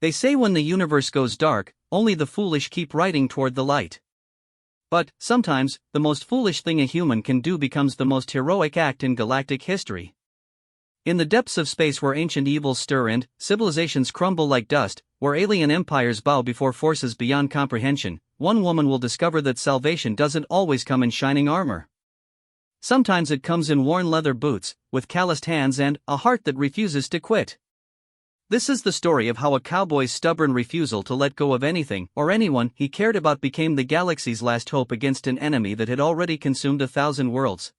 They say when the universe goes dark, only the foolish keep riding toward the light. But, sometimes, the most foolish thing a human can do becomes the most heroic act in galactic history. In the depths of space where ancient evils stir and civilizations crumble like dust, where alien empires bow before forces beyond comprehension, one woman will discover that salvation doesn't always come in shining armor. Sometimes it comes in worn leather boots, with calloused hands and a heart that refuses to quit. This is the story of how a cowboy's stubborn refusal to let go of anything or anyone he cared about became the galaxy's last hope against an enemy that had already consumed 1,000 worlds.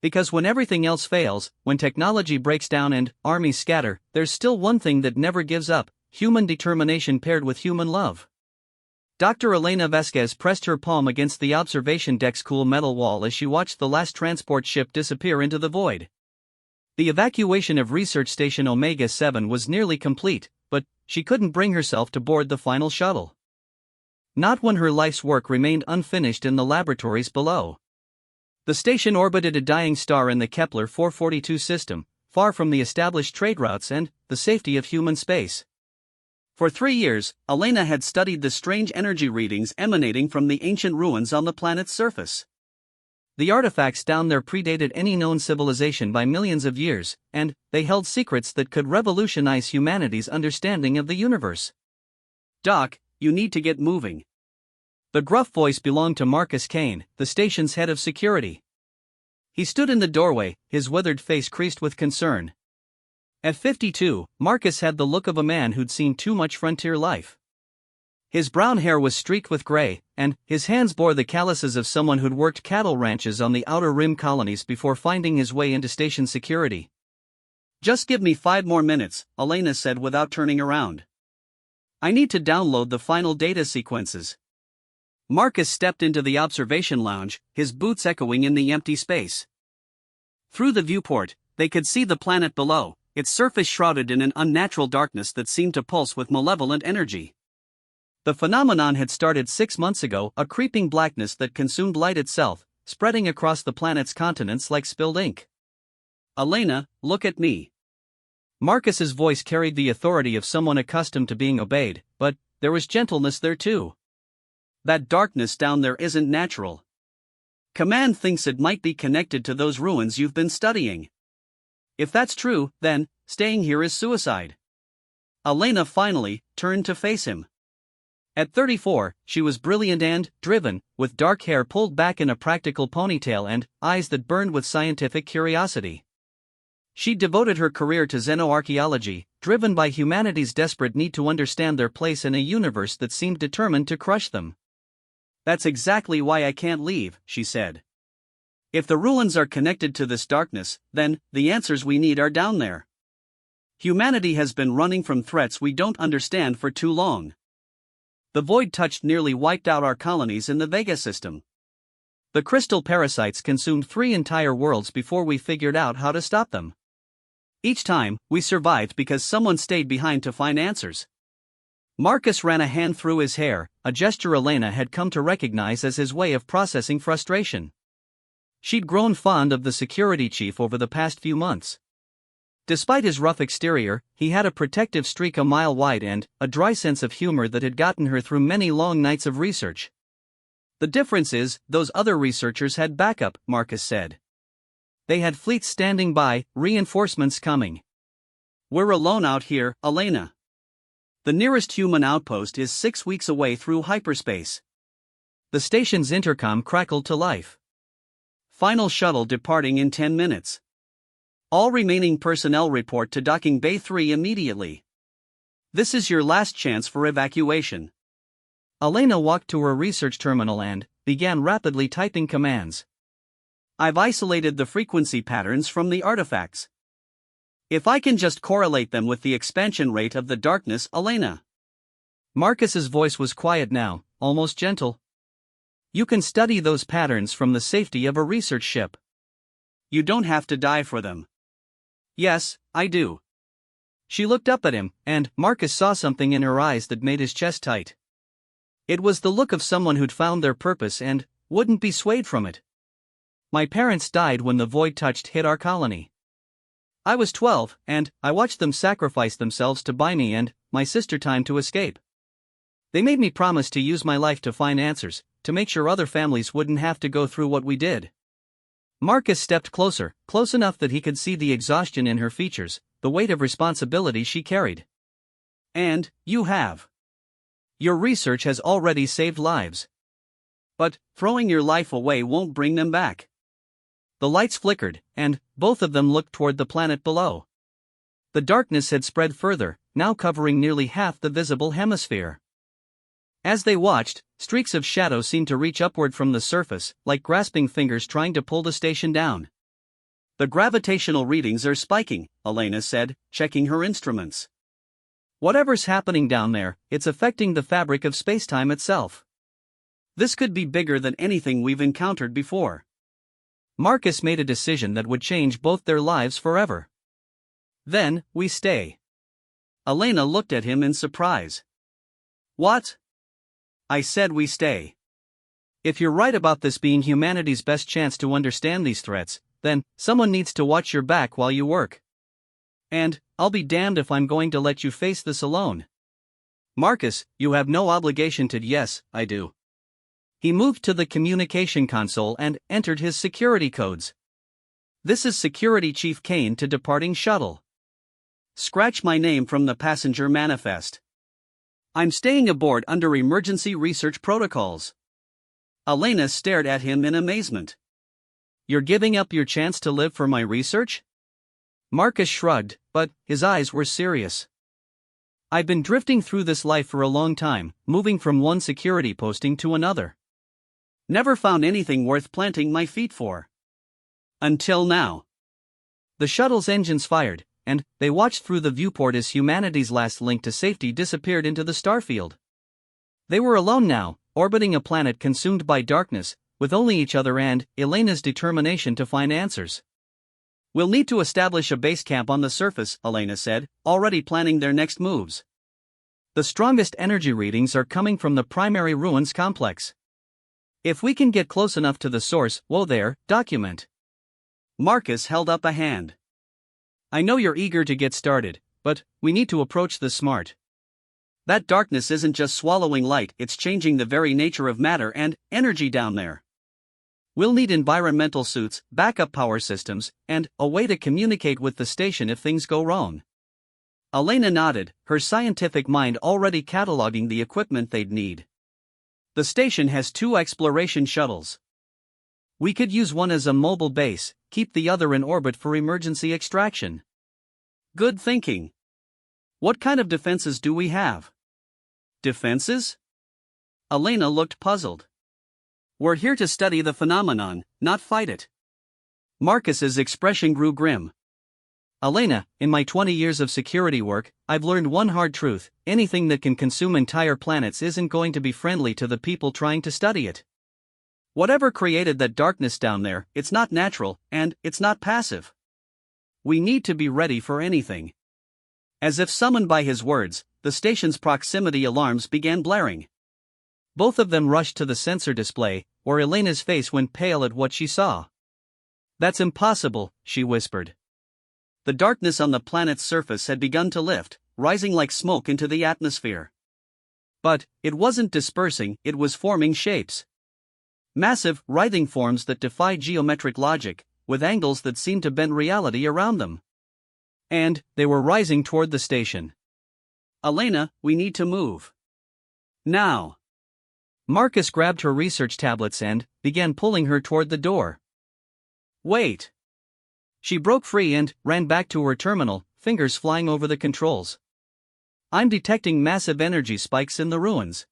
Because when everything else fails, when technology breaks down and armies scatter, there's still one thing that never gives up: human determination paired with human love. Dr. Elena Vasquez pressed her palm against the observation deck's cool metal wall as she watched the last transport ship disappear into the void. The evacuation of Research Station Omega-7 was nearly complete, but she couldn't bring herself to board the final shuttle. Not when her life's work remained unfinished in the laboratories below. The station orbited a dying star in the Kepler 442 system, far from the established trade routes and the safety of human space. For 3 years, Elena had studied the strange energy readings emanating from the ancient ruins on the planet's surface. The artifacts down there predated any known civilization by millions of years, and they held secrets that could revolutionize humanity's understanding of the universe. "Doc, you need to get moving." The gruff voice belonged to Marcus Kane, the station's head of security. He stood in the doorway, his withered face creased with concern. At 52, Marcus had the look of a man who'd seen too much frontier life. His brown hair was streaked with gray, and his hands bore the calluses of someone who'd worked cattle ranches on the outer rim colonies before finding his way into station security. "Just give me 5 more minutes," Elena said without turning around. "I need to download the final data sequences." Marcus stepped into the observation lounge, his boots echoing in the empty space. Through the viewport, they could see the planet below, its surface shrouded in an unnatural darkness that seemed to pulse with malevolent energy. The phenomenon had started 6 months ago, a creeping blackness that consumed light itself, spreading across the planet's continents like spilled ink. "Elena, look at me." Marcus's voice carried the authority of someone accustomed to being obeyed, but there was gentleness there too. "That darkness down there isn't natural. Command thinks it might be connected to those ruins you've been studying. If that's true, then staying here is suicide." Elena finally turned to face him. At 34, she was brilliant and driven, with dark hair pulled back in a practical ponytail and eyes that burned with scientific curiosity. She devoted her career to xenoarchaeology, driven by humanity's desperate need to understand their place in a universe that seemed determined to crush them. "That's exactly why I can't leave," she said. "If the ruins are connected to this darkness, then the answers we need are down there. Humanity has been running from threats we don't understand for too long. The void touch nearly wiped out our colonies in the Vega system. The crystal parasites consumed 3 entire worlds before we figured out how to stop them. Each time, we survived because someone stayed behind to find answers." Marcus ran a hand through his hair, a gesture Elena had come to recognize as his way of processing frustration. She'd grown fond of the security chief over the past few months. Despite his rough exterior, he had a protective streak a mile wide and a dry sense of humor that had gotten her through many long nights of research. "The difference is, those other researchers had backup," Marcus said. "They had fleets standing by, reinforcements coming. We're alone out here, Elena. The nearest human outpost is 6 weeks away through hyperspace." The station's intercom crackled to life. "Final shuttle departing in 10 minutes. All remaining personnel report to Docking Bay 3 immediately. This is your last chance for evacuation." Elena walked to her research terminal and began rapidly typing commands. "I've isolated the frequency patterns from the artifacts. If I can just correlate them with the expansion rate of the darkness, Elena." Marcus's voice was quiet now, almost gentle. "You can study those patterns from the safety of a research ship. You don't have to die for them." "Yes, I do." She looked up at him, and Marcus saw something in her eyes that made his chest tight. It was the look of someone who'd found their purpose and wouldn't be swayed from it. "My parents died when the void touch hit our colony. I was 12, and I watched them sacrifice themselves to buy me and my sister time to escape. They made me promise to use my life to find answers, to make sure other families wouldn't have to go through what we did. Marcus stepped closer, close enough that he could see the exhaustion in her features, the weight of responsibility she carried. And you have. Your research has already saved lives. But throwing your life away won't bring them back. The lights flickered, and both of them looked toward the planet below. The darkness had spread further, now covering nearly half the visible hemisphere. As they watched, streaks of shadow seemed to reach upward from the surface, like grasping fingers trying to pull the station down. The gravitational readings are spiking, Elena said, checking her instruments. Whatever's happening down there, it's affecting the fabric of spacetime itself. This could be bigger than anything we've encountered before. Marcus made a decision that would change both their lives forever. Then, we stay. Elena looked at him in surprise. What? I said we stay. If you're right about this being humanity's best chance to understand these threats, then someone needs to watch your back while you work. And I'll be damned if I'm going to let you face this alone. Marcus, you have no obligation to. Yes, I do. He moved to the communication console and entered his security codes. This is Security Chief Kane to departing shuttle. Scratch my name from the passenger manifest. I'm staying aboard under emergency research protocols. Elena stared at him in amazement. You're giving up your chance to live for my research? Marcus shrugged, but his eyes were serious. I've been drifting through this life for a long time, moving from one security posting to another. Never found anything worth planting my feet for. Until now. The shuttle's engines fired, and they watched through the viewport as humanity's last link to safety disappeared into the starfield. They were alone now, orbiting a planet consumed by darkness, with only each other and Elena's determination to find answers. We'll need to establish a base camp on the surface, Elena said, already planning their next moves. The strongest energy readings are coming from the primary ruins complex. If we can get close enough to the source, whoa there, document. Marcus held up a hand. I know you're eager to get started, but we need to approach this smart. That darkness isn't just swallowing light, it's changing the very nature of matter and energy down there. We'll need environmental suits, backup power systems, and a way to communicate with the station if things go wrong. Elena nodded, her scientific mind already cataloging the equipment they'd need. The station has 2 exploration shuttles. We could use one as a mobile base, keep the other in orbit for emergency extraction. Good thinking. What kind of defenses do we have? Defenses? Elena looked puzzled. We're here to study the phenomenon, not fight it. Marcus's expression grew grim. Elena, in my 20 years of security work, I've learned one hard truth: anything that can consume entire planets isn't going to be friendly to the people trying to study it. Whatever created that darkness down there, it's not natural, and it's not passive. We need to be ready for anything. As if summoned by his words, the station's proximity alarms began blaring. Both of them rushed to the sensor display, where Elena's face went pale at what she saw. That's impossible, she whispered. The darkness on the planet's surface had begun to lift, rising like smoke into the atmosphere. But it wasn't dispersing, it was forming shapes. Massive, writhing forms that defy geometric logic, with angles that seemed to bend reality around them. And they were rising toward the station. Elena, we need to move. Now. Marcus grabbed her research tablets and began pulling her toward the door. Wait. She broke free and ran back to her terminal, fingers flying over the controls. I'm detecting massive energy spikes in the ruins.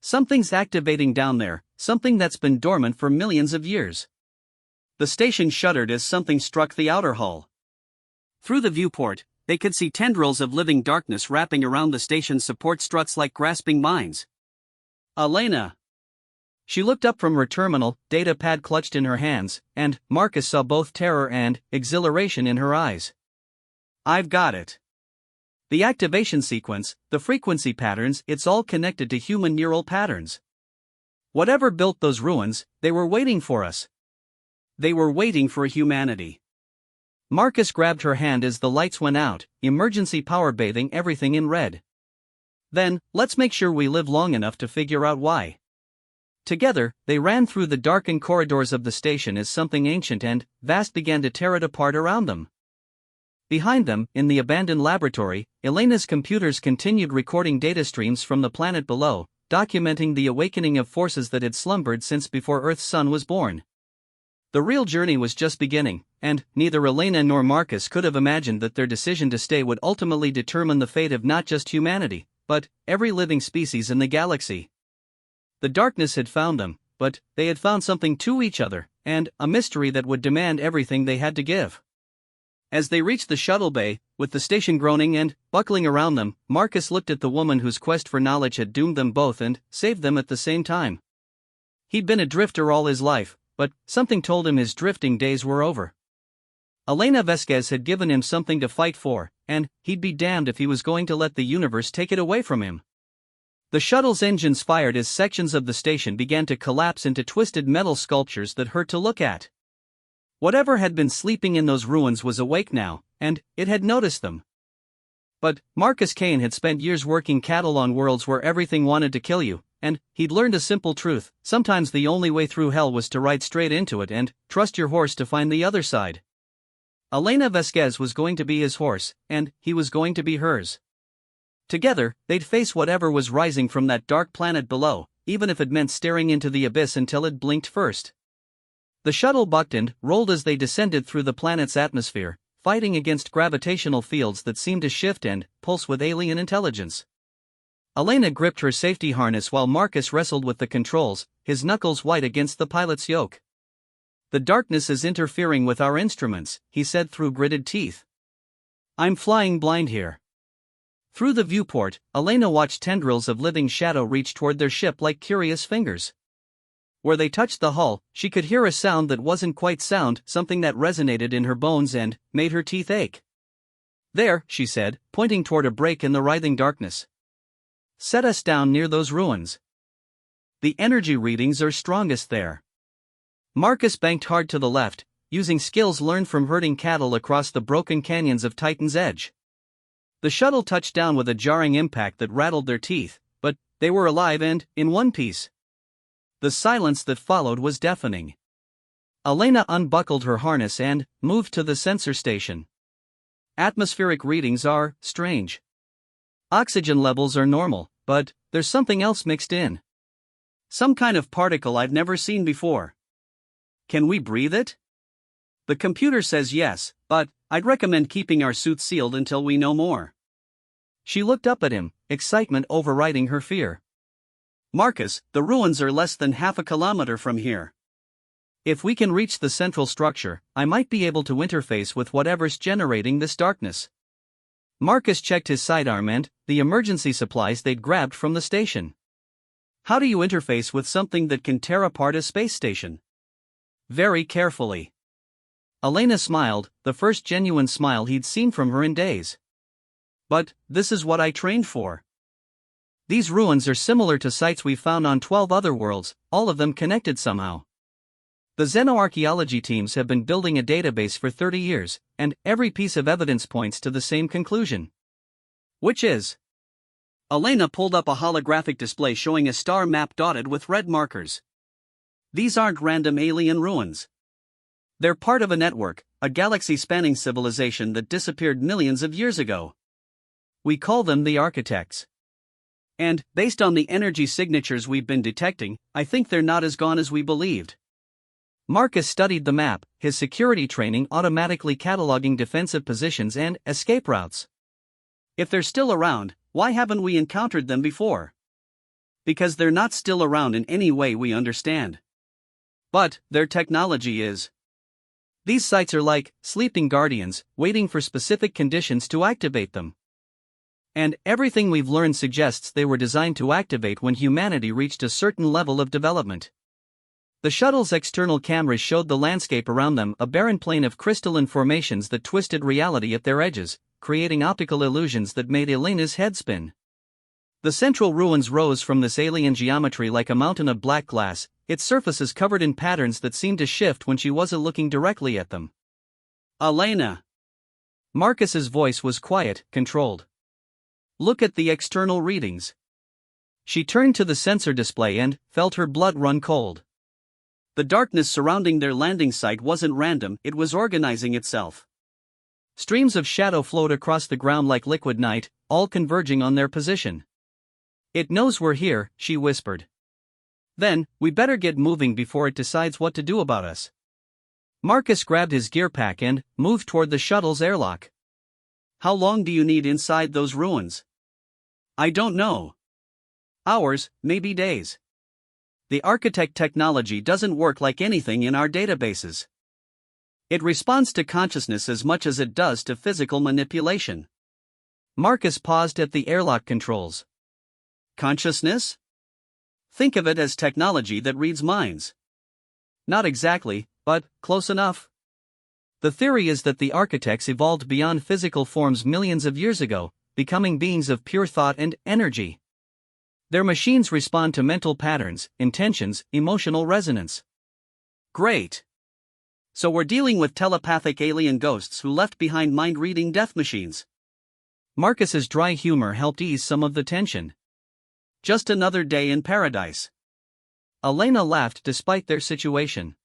Something's activating down there, something that's been dormant for millions of years. The station shuddered as something struck the outer hull. Through the viewport, they could see tendrils of living darkness wrapping around the station's support struts like grasping mines. Elena. She looked up from her terminal, data pad clutched in her hands, and Marcus saw both terror and exhilaration in her eyes. I've got it. The activation sequence, the frequency patterns, it's all connected to human neural patterns. Whatever built those ruins, they were waiting for us. They were waiting for humanity. Marcus grabbed her hand as the lights went out, emergency power bathing everything in red. Then, let's make sure we live long enough to figure out why. Together, they ran through the darkened corridors of the station as something ancient and vast began to tear it apart around them. Behind them, in the abandoned laboratory, Elena's computers continued recording data streams from the planet below, documenting the awakening of forces that had slumbered since before Earth's sun was born. The real journey was just beginning, and neither Elena nor Marcus could have imagined that their decision to stay would ultimately determine the fate of not just humanity, but every living species in the galaxy. The darkness had found them, but they had found something to each other, and a mystery that would demand everything they had to give. As they reached the shuttle bay, with the station groaning and buckling around them, Marcus looked at the woman whose quest for knowledge had doomed them both and saved them at the same time. He'd been a drifter all his life, but something told him his drifting days were over. Elena Vasquez had given him something to fight for, and he'd be damned if he was going to let the universe take it away from him. The shuttle's engines fired as sections of the station began to collapse into twisted metal sculptures that hurt to look at. Whatever had been sleeping in those ruins was awake now, and it had noticed them. But Marcus Kane had spent years working cattle on worlds where everything wanted to kill you, and he'd learned a simple truth: sometimes the only way through hell was to ride straight into it and trust your horse to find the other side. Elena Vasquez was going to be his horse, and he was going to be hers. Together, they'd face whatever was rising from that dark planet below, even if it meant staring into the abyss until it blinked first. The shuttle bucked and rolled as they descended through the planet's atmosphere, fighting against gravitational fields that seemed to shift and pulse with alien intelligence. Elena gripped her safety harness while Marcus wrestled with the controls, his knuckles white against the pilot's yoke. "The darkness is interfering with our instruments," he said through gritted teeth. "I'm flying blind here." Through the viewport, Elena watched tendrils of living shadow reach toward their ship like curious fingers. Where they touched the hull, she could hear a sound that wasn't quite sound, something that resonated in her bones and made her teeth ache. "There," she said, pointing toward a break in the writhing darkness. "Set us down near those ruins. The energy readings are strongest there." Marcus banked hard to the left, using skills learned from herding cattle across the broken canyons of Titan's Edge. The shuttle touched down with a jarring impact that rattled their teeth, but they were alive and in one piece. The silence that followed was deafening. Elena unbuckled her harness and moved to the sensor station. "Atmospheric readings are strange. Oxygen levels are normal, but there's something else mixed in. Some kind of particle I've never seen before. Can we breathe it?" "The computer says yes, but I'd recommend keeping our suits sealed until we know more." She looked up at him, excitement overriding her fear. "Marcus, the ruins are less than half a kilometer from here. If we can reach the central structure, I might be able to interface with whatever's generating this darkness." Marcus checked his sidearm and the emergency supplies they'd grabbed from the station. "How do you interface with something that can tear apart a space station?" "Very carefully." Elena smiled, the first genuine smile he'd seen from her in days. "But this is what I trained for. These ruins are similar to sites we've found on 12 other worlds, all of them connected somehow. The xenoarchaeology teams have been building a database for 30 years, and every piece of evidence points to the same conclusion." "Which is?" Elena pulled up a holographic display showing a star map dotted with red markers. "These aren't random alien ruins. They're part of a network, a galaxy-spanning civilization that disappeared millions of years ago. We call them the Architects. And, based on the energy signatures we've been detecting, I think they're not as gone as we believed." Marcus studied the map, his security training automatically cataloging defensive positions and escape routes. "If they're still around, why haven't we encountered them before?" "Because they're not still around in any way we understand. But their technology is. These sites are like sleeping guardians, waiting for specific conditions to activate them. And everything we've learned suggests they were designed to activate when humanity reached a certain level of development." The shuttle's external cameras showed the landscape around them, a barren plain of crystalline formations that twisted reality at their edges, creating optical illusions that made Elena's head spin. The central ruins rose from this alien geometry like a mountain of black glass, its surfaces covered in patterns that seemed to shift when she wasn't looking directly at them. "Elena!" Marcus's voice was quiet, controlled. Look at the external readings. She turned to the sensor display and felt her blood run cold. The darkness surrounding their landing site wasn't random, it was organizing itself. Streams of shadow flowed across the ground like liquid night, all converging on their position. It knows we're here, she whispered. Then, we better get moving before it decides what to do about us. Marcus grabbed his gear pack and moved toward the shuttle's airlock. How long do you need inside those ruins? I don't know. Hours, maybe days. The architect technology doesn't work like anything in our databases. It responds to consciousness as much as it does to physical manipulation. Marcus paused at the airlock controls. Consciousness? Think of it as technology that reads minds. Not exactly, but close enough. The theory is that the architects evolved beyond physical forms millions of years ago, becoming beings of pure thought and energy. Their machines respond to mental patterns, intentions, emotional resonance. Great. So we're dealing with telepathic alien ghosts who left behind mind-reading death machines. Marcus's dry humor helped ease some of the tension. Just another day in paradise. Elena laughed despite their situation.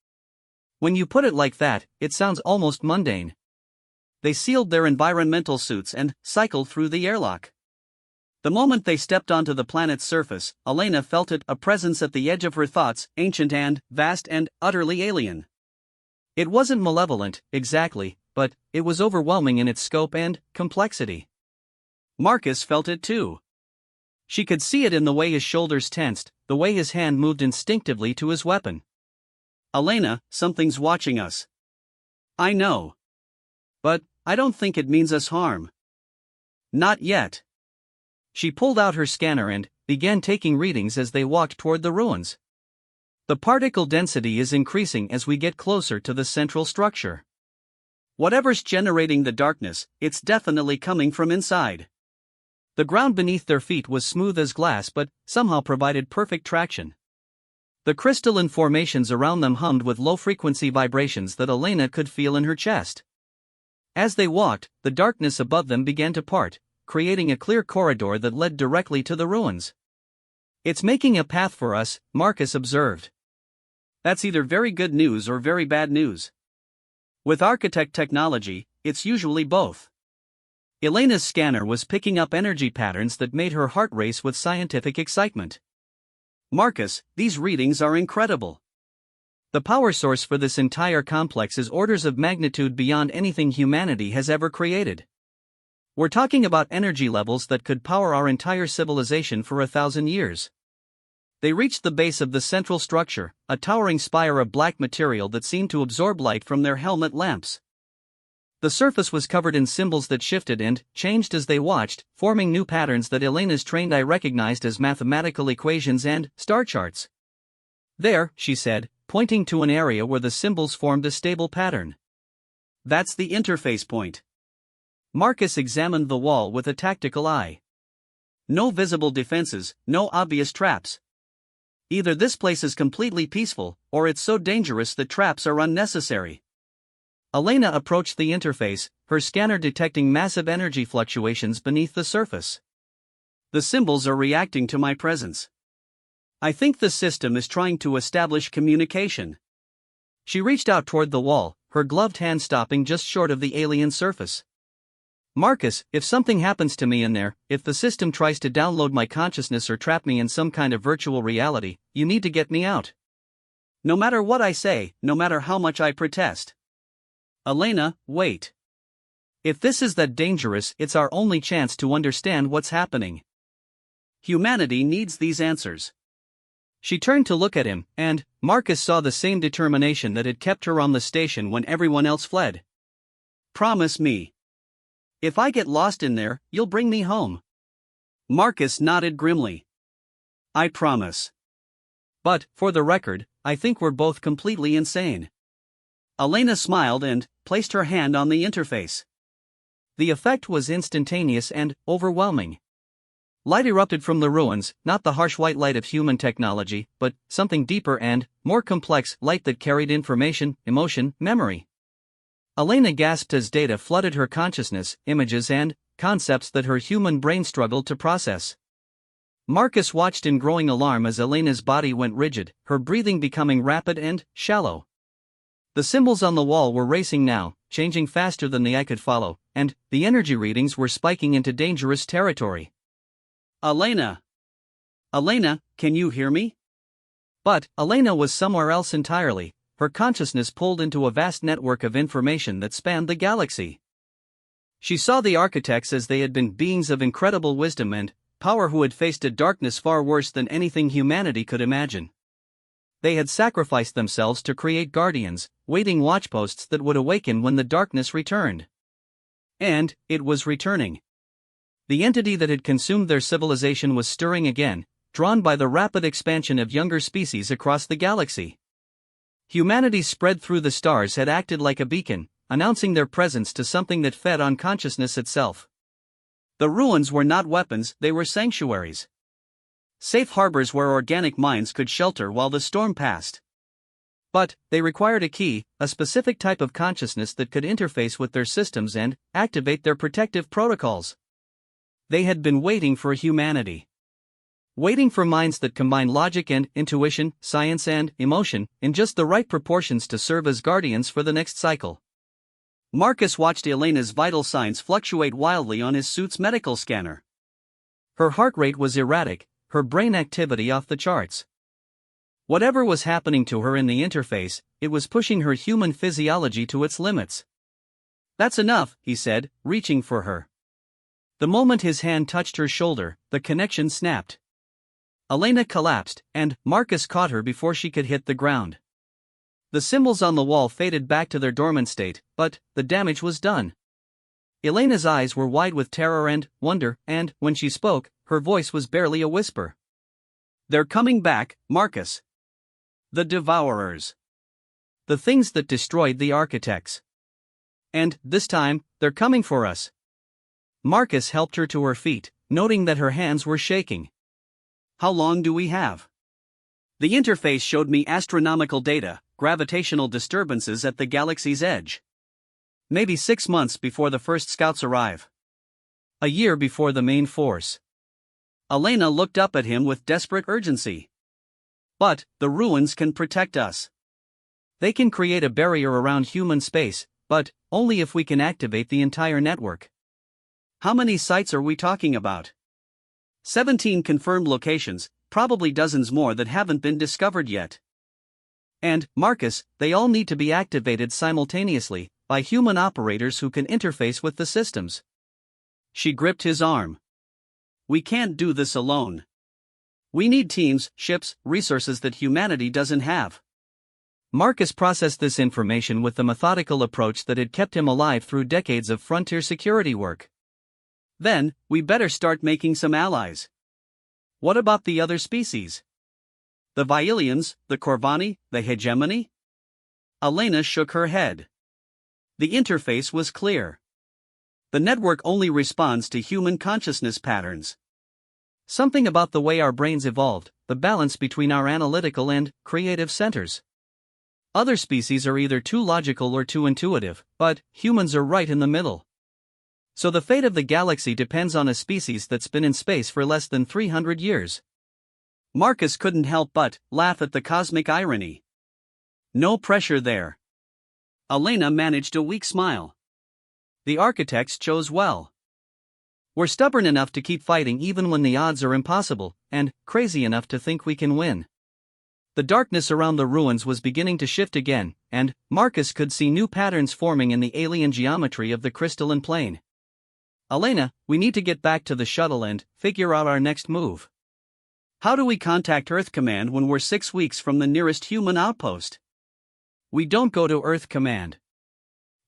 When you put it like that, it sounds almost mundane. They sealed their environmental suits and cycled through the airlock. The moment they stepped onto the planet's surface, Elena felt it, a presence at the edge of her thoughts, ancient and vast and utterly alien. It wasn't malevolent, exactly, but it was overwhelming in its scope and complexity. Marcus felt it too. She could see it in the way his shoulders tensed, the way his hand moved instinctively to his weapon. Elena, something's watching us. I know. But I don't think it means us harm. Not yet. She pulled out her scanner and began taking readings as they walked toward the ruins. The particle density is increasing as we get closer to the central structure. Whatever's generating the darkness, it's definitely coming from inside. The ground beneath their feet was smooth as glass but somehow provided perfect traction. The crystalline formations around them hummed with low-frequency vibrations that Elena could feel in her chest. As they walked, the darkness above them began to part, creating a clear corridor that led directly to the ruins. It's making a path for us, Marcus observed. That's either very good news or very bad news. With architect technology, it's usually both. Elena's scanner was picking up energy patterns that made her heart race with scientific excitement. Marcus, these readings are incredible. The power source for this entire complex is orders of magnitude beyond anything humanity has ever created. We're talking about energy levels that could power our entire civilization for 1,000 years. They reached the base of the central structure, a towering spire of black material that seemed to absorb light from their helmet lamps. The surface was covered in symbols that shifted and changed as they watched, forming new patterns that Elena's trained eye recognized as mathematical equations and star charts. There, she said, pointing to an area where the symbols formed a stable pattern. That's the interface point. Marcus examined the wall with a tactical eye. No visible defenses, no obvious traps. Either this place is completely peaceful, or it's so dangerous that traps are unnecessary. Elena approached the interface, her scanner detecting massive energy fluctuations beneath the surface. The symbols are reacting to my presence. I think the system is trying to establish communication. She reached out toward the wall, her gloved hand stopping just short of the alien surface. Marcus, if something happens to me in there, if the system tries to download my consciousness or trap me in some kind of virtual reality, you need to get me out. No matter what I say, no matter how much I protest. Elena, wait. If this is that dangerous, it's our only chance to understand what's happening. Humanity needs these answers. She turned to look at him, and Marcus saw the same determination that had kept her on the station when everyone else fled. Promise me. If I get lost in there, you'll bring me home. Marcus nodded grimly. I promise. But, for the record, I think we're both completely insane. Elena smiled and placed her hand on the interface. The effect was instantaneous and overwhelming. Light erupted from the ruins, not the harsh white light of human technology, but something deeper and more complex, light that carried information, emotion, memory. Elena gasped as data flooded her consciousness, images and concepts that her human brain struggled to process. Marcus watched in growing alarm as Elena's body went rigid, her breathing becoming rapid and shallow. The symbols on the wall were racing now, changing faster than the eye could follow, and the energy readings were spiking into dangerous territory. Elena! Elena, can you hear me? But Elena was somewhere else entirely, her consciousness pulled into a vast network of information that spanned the galaxy. She saw the architects as they had been beings of incredible wisdom and power who had faced a darkness far worse than anything humanity could imagine. They had sacrificed themselves to create guardians, waiting watchposts that would awaken when the darkness returned. And it was returning. The entity that had consumed their civilization was stirring again, drawn by the rapid expansion of younger species across the galaxy. Humanity's spread through the stars had acted like a beacon, announcing their presence to something that fed on consciousness itself. The ruins were not weapons, they were sanctuaries. Safe harbors where organic minds could shelter while the storm passed. But they required a key, a specific type of consciousness that could interface with their systems and activate their protective protocols. They had been waiting for humanity. Waiting for minds that combine logic and intuition, science and emotion, in just the right proportions to serve as guardians for the next cycle. Marcus watched Elena's vital signs fluctuate wildly on his suit's medical scanner. Her heart rate was erratic, her brain activity off the charts. Whatever was happening to her in the interface, it was pushing her human physiology to its limits. "That's enough," he said, reaching for her. The moment his hand touched her shoulder, the connection snapped. Elena collapsed, and Marcus caught her before she could hit the ground. The symbols on the wall faded back to their dormant state, but the damage was done. Elena's eyes were wide with terror and wonder, and when she spoke, her voice was barely a whisper. "They're coming back, Marcus. The Devourers. The things that destroyed the architects. And, this time, they're coming for us." Marcus helped her to her feet, noting that her hands were shaking. "How long do we have?" The interface showed me astronomical data, gravitational disturbances at the galaxy's edge. "Maybe 6 months before the first scouts arrive. A year before the main force." Elena looked up at him with desperate urgency. "But the ruins can protect us. They can create a barrier around human space, but only if we can activate the entire network." "How many sites are we talking about?" 17 confirmed locations, probably dozens more that haven't been discovered yet. "And, Marcus, they all need to be activated simultaneously, by human operators who can interface with the systems." She gripped his arm. "We can't do this alone. We need teams, ships, resources that humanity doesn't have." Marcus processed this information with the methodical approach that had kept him alive through decades of frontier security work. "Then, we better start making some allies. What about the other species? The Vialians, the Corvani, the Hegemony?" Elena shook her head. The interface was clear. The network only responds to human consciousness patterns. Something about the way our brains evolved, the balance between our analytical and creative centers. Other species are either too logical or too intuitive, but humans are right in the middle. So the fate of the galaxy depends on a species that's been in space for less than 300 years. Marcus couldn't help but laugh at the cosmic irony. No pressure there. Elena managed a weak smile. The architects chose well. We're stubborn enough to keep fighting even when the odds are impossible, and crazy enough to think we can win. The darkness around the ruins was beginning to shift again, and Marcus could see new patterns forming in the alien geometry of the crystalline plane. "Elena, we need to get back to the shuttle and figure out our next move. How do we contact Earth Command when we're 6 weeks from the nearest human outpost?" "We don't go to Earth Command.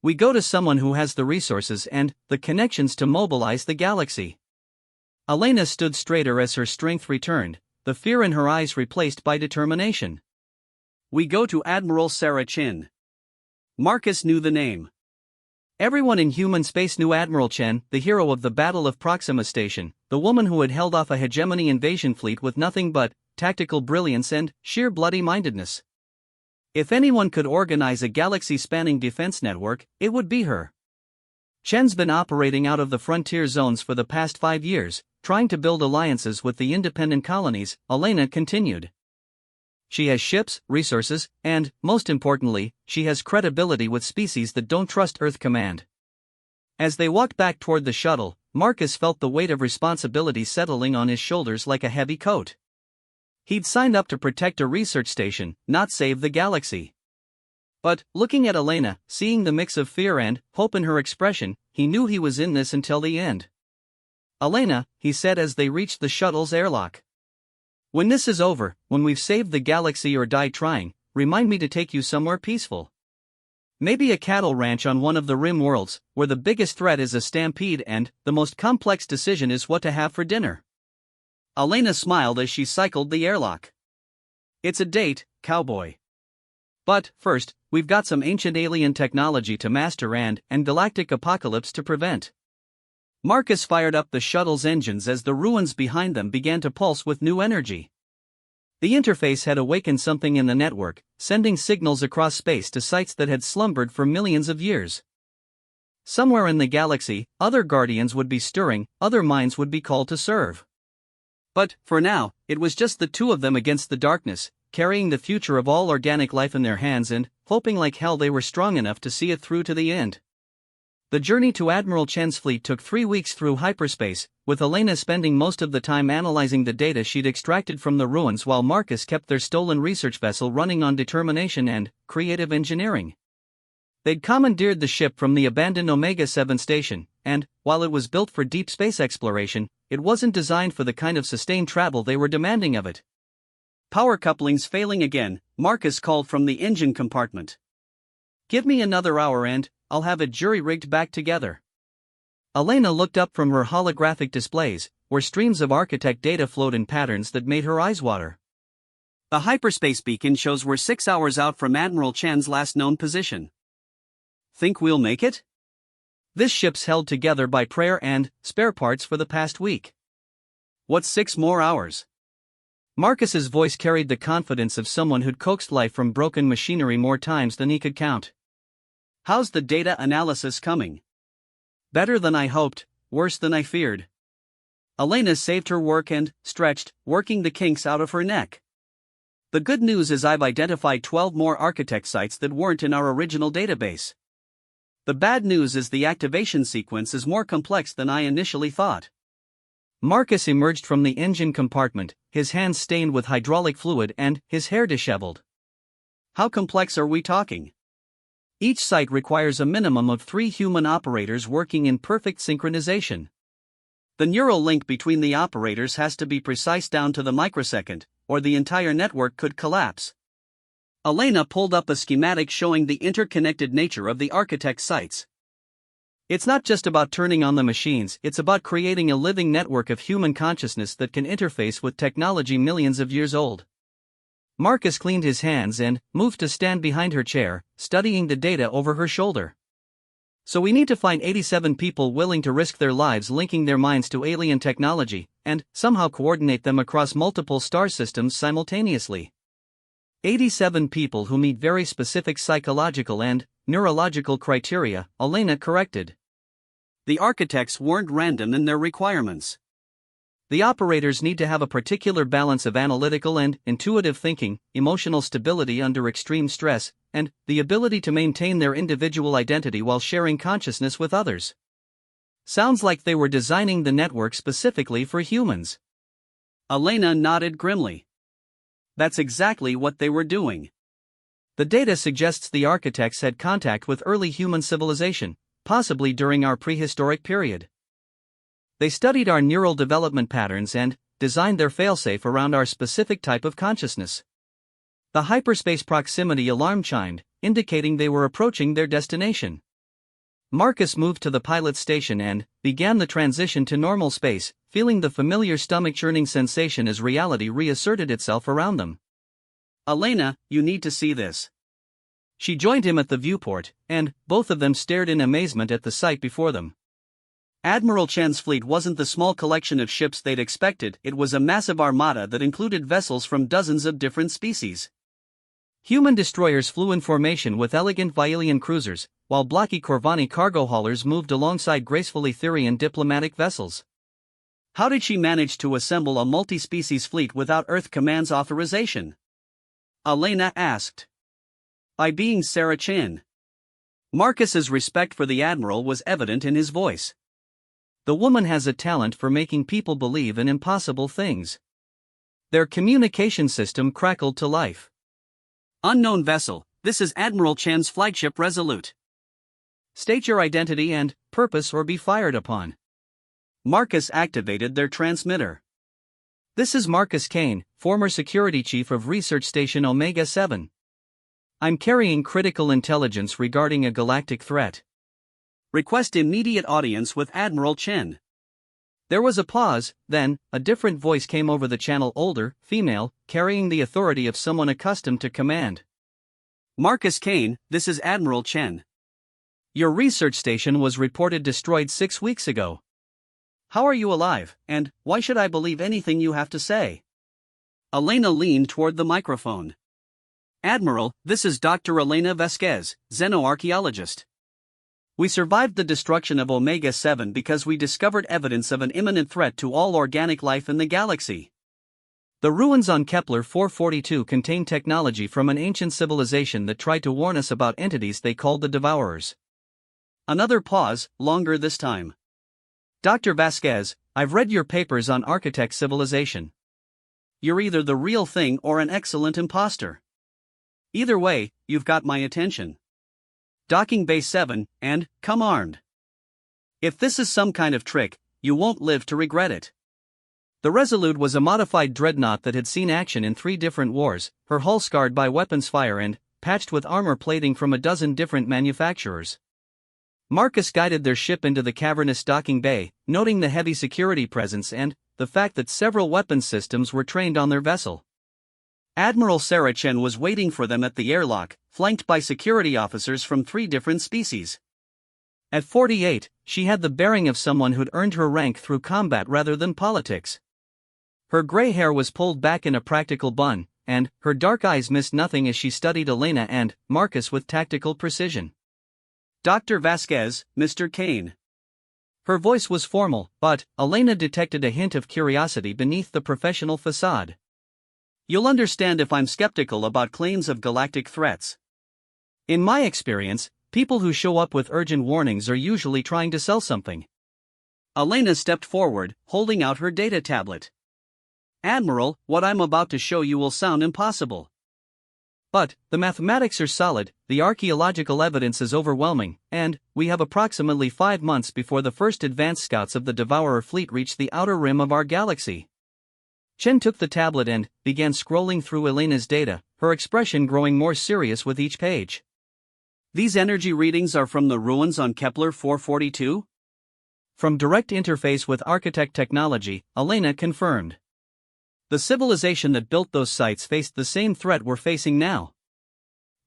We go to someone who has the resources and the connections to mobilize the galaxy." Elena stood straighter as her strength returned, the fear in her eyes replaced by determination. "We go to Admiral Sarah Chin." Marcus knew the name. Everyone in human space knew Admiral Chen, the hero of the Battle of Proxima Station, the woman who had held off a hegemony invasion fleet with nothing but tactical brilliance and sheer bloody-mindedness. If anyone could organize a galaxy-spanning defense network, it would be her. Chen's been operating out of the frontier zones for the past 5 years, trying to build alliances with the independent colonies, Elena continued. She has ships, resources, and, most importantly, she has credibility with species that don't trust Earth Command. As they walked back toward the shuttle, Marcus felt the weight of responsibility settling on his shoulders like a heavy coat. He'd signed up to protect a research station, not save the galaxy. But, looking at Elena, seeing the mix of fear and hope in her expression, he knew he was in this until the end. Elena, he said as they reached the shuttle's airlock. When this is over, when we've saved the galaxy or died trying, remind me to take you somewhere peaceful. Maybe a cattle ranch on one of the rim worlds, where the biggest threat is a stampede and the most complex decision is what to have for dinner. Elena smiled as she cycled the airlock. It's a date, Cowboy. But, first, we've got some ancient alien technology to master and galactic apocalypse to prevent. Marcus fired up the shuttle's engines as the ruins behind them began to pulse with new energy. The interface had awakened something in the network, sending signals across space to sites that had slumbered for millions of years. Somewhere in the galaxy, other guardians would be stirring, other minds would be called to serve. But, for now, it was just the two of them against the darkness, carrying the future of all organic life in their hands and hoping like hell they were strong enough to see it through to the end. The journey to Admiral Chen's fleet took 3 weeks through hyperspace, with Elena spending most of the time analyzing the data she'd extracted from the ruins while Marcus kept their stolen research vessel running on determination and creative engineering. They'd commandeered the ship from the abandoned Omega-7 station, and, while it was built for deep space exploration, it wasn't designed for the kind of sustained travel they were demanding of it. Power couplings failing again, Marcus called from the engine compartment. Give me another hour and I'll have it jury-rigged back together. Elena looked up from her holographic displays, where streams of architect data flowed in patterns that made her eyes water. The hyperspace beacon shows we're 6 hours out from Admiral Chen's last known position. Think we'll make it? This ship's held together by prayer and spare parts for the past week. What's 6 more hours? Marcus's voice carried the confidence of someone who'd coaxed life from broken machinery more times than he could count. How's the data analysis coming? Better than I hoped, worse than I feared. Elena saved her work and stretched, working the kinks out of her neck. The good news is I've identified 12 more architect sites that weren't in our original database. The bad news is the activation sequence is more complex than I initially thought. Marcus emerged from the engine compartment, his hands stained with hydraulic fluid and his hair disheveled. How complex are we talking? Each site requires a minimum of 3 human operators working in perfect synchronization. The neural link between the operators has to be precise down to the microsecond, or the entire network could collapse. Elena pulled up a schematic showing the interconnected nature of the architect sites. It's not just about turning on the machines, it's about creating a living network of human consciousness that can interface with technology millions of years old. Marcus cleaned his hands and moved to stand behind her chair, studying the data over her shoulder. So we need to find 87 people willing to risk their lives linking their minds to alien technology, and somehow coordinate them across multiple star systems simultaneously. 87 people who meet very specific psychological and neurological criteria, Elena corrected. The architects weren't random in their requirements. The operators need to have a particular balance of analytical and intuitive thinking, emotional stability under extreme stress, and the ability to maintain their individual identity while sharing consciousness with others. Sounds like they were designing the network specifically for humans. Elena nodded grimly. That's exactly what they were doing. The data suggests the architects had contact with early human civilization, possibly during our prehistoric period. They studied our neural development patterns and designed their failsafe around our specific type of consciousness. The hyperspace proximity alarm chimed, indicating they were approaching their destination. Marcus moved to the pilot station and began the transition to normal space, feeling the familiar stomach-churning sensation as reality reasserted itself around them. Elena, you need to see this. She joined him at the viewport, and both of them stared in amazement at the sight before them. Admiral Chen's fleet wasn't the small collection of ships they'd expected, it was a massive armada that included vessels from dozens of different species. Human destroyers flew in formation with elegant Vialian cruisers, while blocky Corvani cargo haulers moved alongside gracefully Therian diplomatic vessels. How did she manage to assemble a multi-species fleet without Earth Command's authorization? Elena asked. By being Sarah Chin. Marcus's respect for the Admiral was evident in his voice. The woman has a talent for making people believe in impossible things. Their communication system crackled to life. Unknown vessel, this is Admiral Chen's flagship Resolute. State your identity and purpose or be fired upon. Marcus activated their transmitter. This is Marcus Kane, former security chief of Research Station Omega-7. I'm carrying critical intelligence regarding a galactic threat. Request immediate audience with Admiral Chen. There was a pause, then, a different voice came over the channel, older, female, carrying the authority of someone accustomed to command. Marcus Kane, this is Admiral Chen. Your research station was reported destroyed 6 weeks ago. How are you alive, and why should I believe anything you have to say? Elena leaned toward the microphone. Admiral, this is Dr. Elena Vasquez, xenoarchaeologist. We survived the destruction of Omega-7 because we discovered evidence of an imminent threat to all organic life in the galaxy. The ruins on Kepler 442 contain technology from an ancient civilization that tried to warn us about entities they called the Devourers. Another pause, longer this time. Dr. Vasquez, I've read your papers on architect civilization. You're either the real thing or an excellent imposter. Either way, you've got my attention. Docking Bay 7, and come armed. If this is some kind of trick, you won't live to regret it. The Resolute was a modified dreadnought that had seen action in 3 different wars, her hull scarred by weapons fire and patched with armor plating from a dozen different manufacturers. Marcus guided their ship into the cavernous docking bay, noting the heavy security presence and the fact that several weapons systems were trained on their vessel. Admiral Sarah Chen was waiting for them at the airlock, flanked by security officers from 3 different species. At 48, she had the bearing of someone who'd earned her rank through combat rather than politics. Her gray hair was pulled back in a practical bun, and her dark eyes missed nothing as she studied Elena and Marcus with tactical precision. Dr. Vasquez, Mr. Kane. Her voice was formal, but Elena detected a hint of curiosity beneath the professional facade. You'll understand if I'm skeptical about claims of galactic threats. In my experience, people who show up with urgent warnings are usually trying to sell something. Elena stepped forward, holding out her data tablet. Admiral, what I'm about to show you will sound impossible. But the mathematics are solid, the archaeological evidence is overwhelming, and we have approximately 5 months before the first advanced scouts of the Devourer fleet reach the outer rim of our galaxy. Chen took the tablet and began scrolling through Elena's data, her expression growing more serious with each page. These energy readings are from the ruins on Kepler 442? From direct interface with architect technology, Elena confirmed. The civilization that built those sites faced the same threat we're facing now.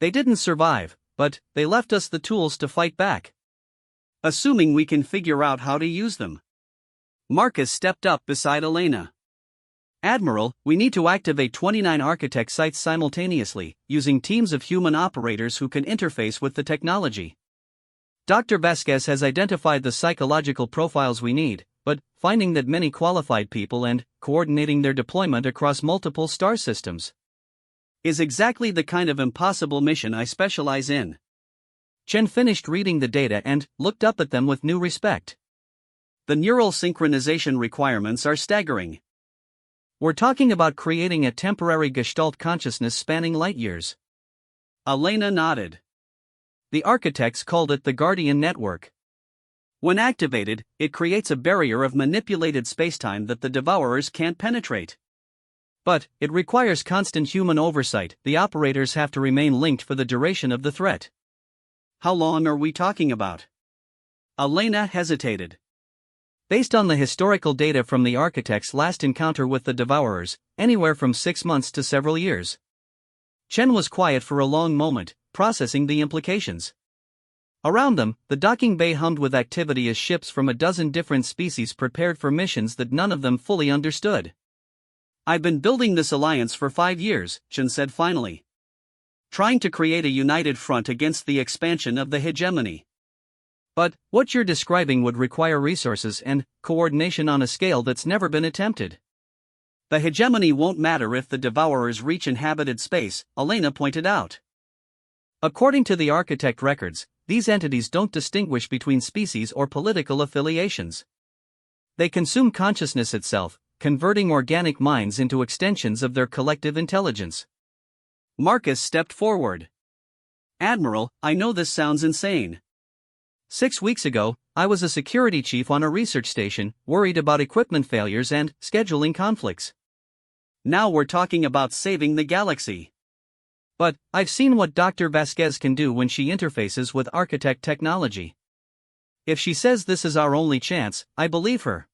They didn't survive, but they left us the tools to fight back. Assuming we can figure out how to use them. Marcus stepped up beside Elena. Admiral, we need to activate 29 architect sites simultaneously, using teams of human operators who can interface with the technology. Dr. Vasquez has identified the psychological profiles we need, but finding that many qualified people and coordinating their deployment across multiple star systems is exactly the kind of impossible mission I specialize in. Chen finished reading the data and looked up at them with new respect. The neural synchronization requirements are staggering. We're talking about creating a temporary gestalt consciousness spanning light years. Elena nodded. The architects called it the Guardian Network. When activated, it creates a barrier of manipulated spacetime that the Devourers can't penetrate. But it requires constant human oversight. The operators have to remain linked for the duration of the threat. How long are we talking about? Elena hesitated. Based on the historical data from the architects' last encounter with the Devourers, anywhere from 6 months to several years. Chen was quiet for a long moment, processing the implications. Around them, the docking bay hummed with activity as ships from a dozen different species prepared for missions that none of them fully understood. I've been building this alliance for 5 years, Chen said finally. trying to create a united front against the expansion of the hegemony. But what you're describing would require resources and coordination on a scale that's never been attempted. The hegemony won't matter if the devourers reach inhabited space, Elena pointed out. According to the architect records, these entities don't distinguish between species or political affiliations. They consume consciousness itself, converting organic minds into extensions of their collective intelligence. Marcus stepped forward. Admiral, I know this sounds insane. 6 weeks ago, I was a security chief on a research station, worried about equipment failures and scheduling conflicts. Now we're talking about saving the galaxy. But I've seen what Dr. Vasquez can do when she interfaces with architect technology. If she says this is our only chance, I believe her.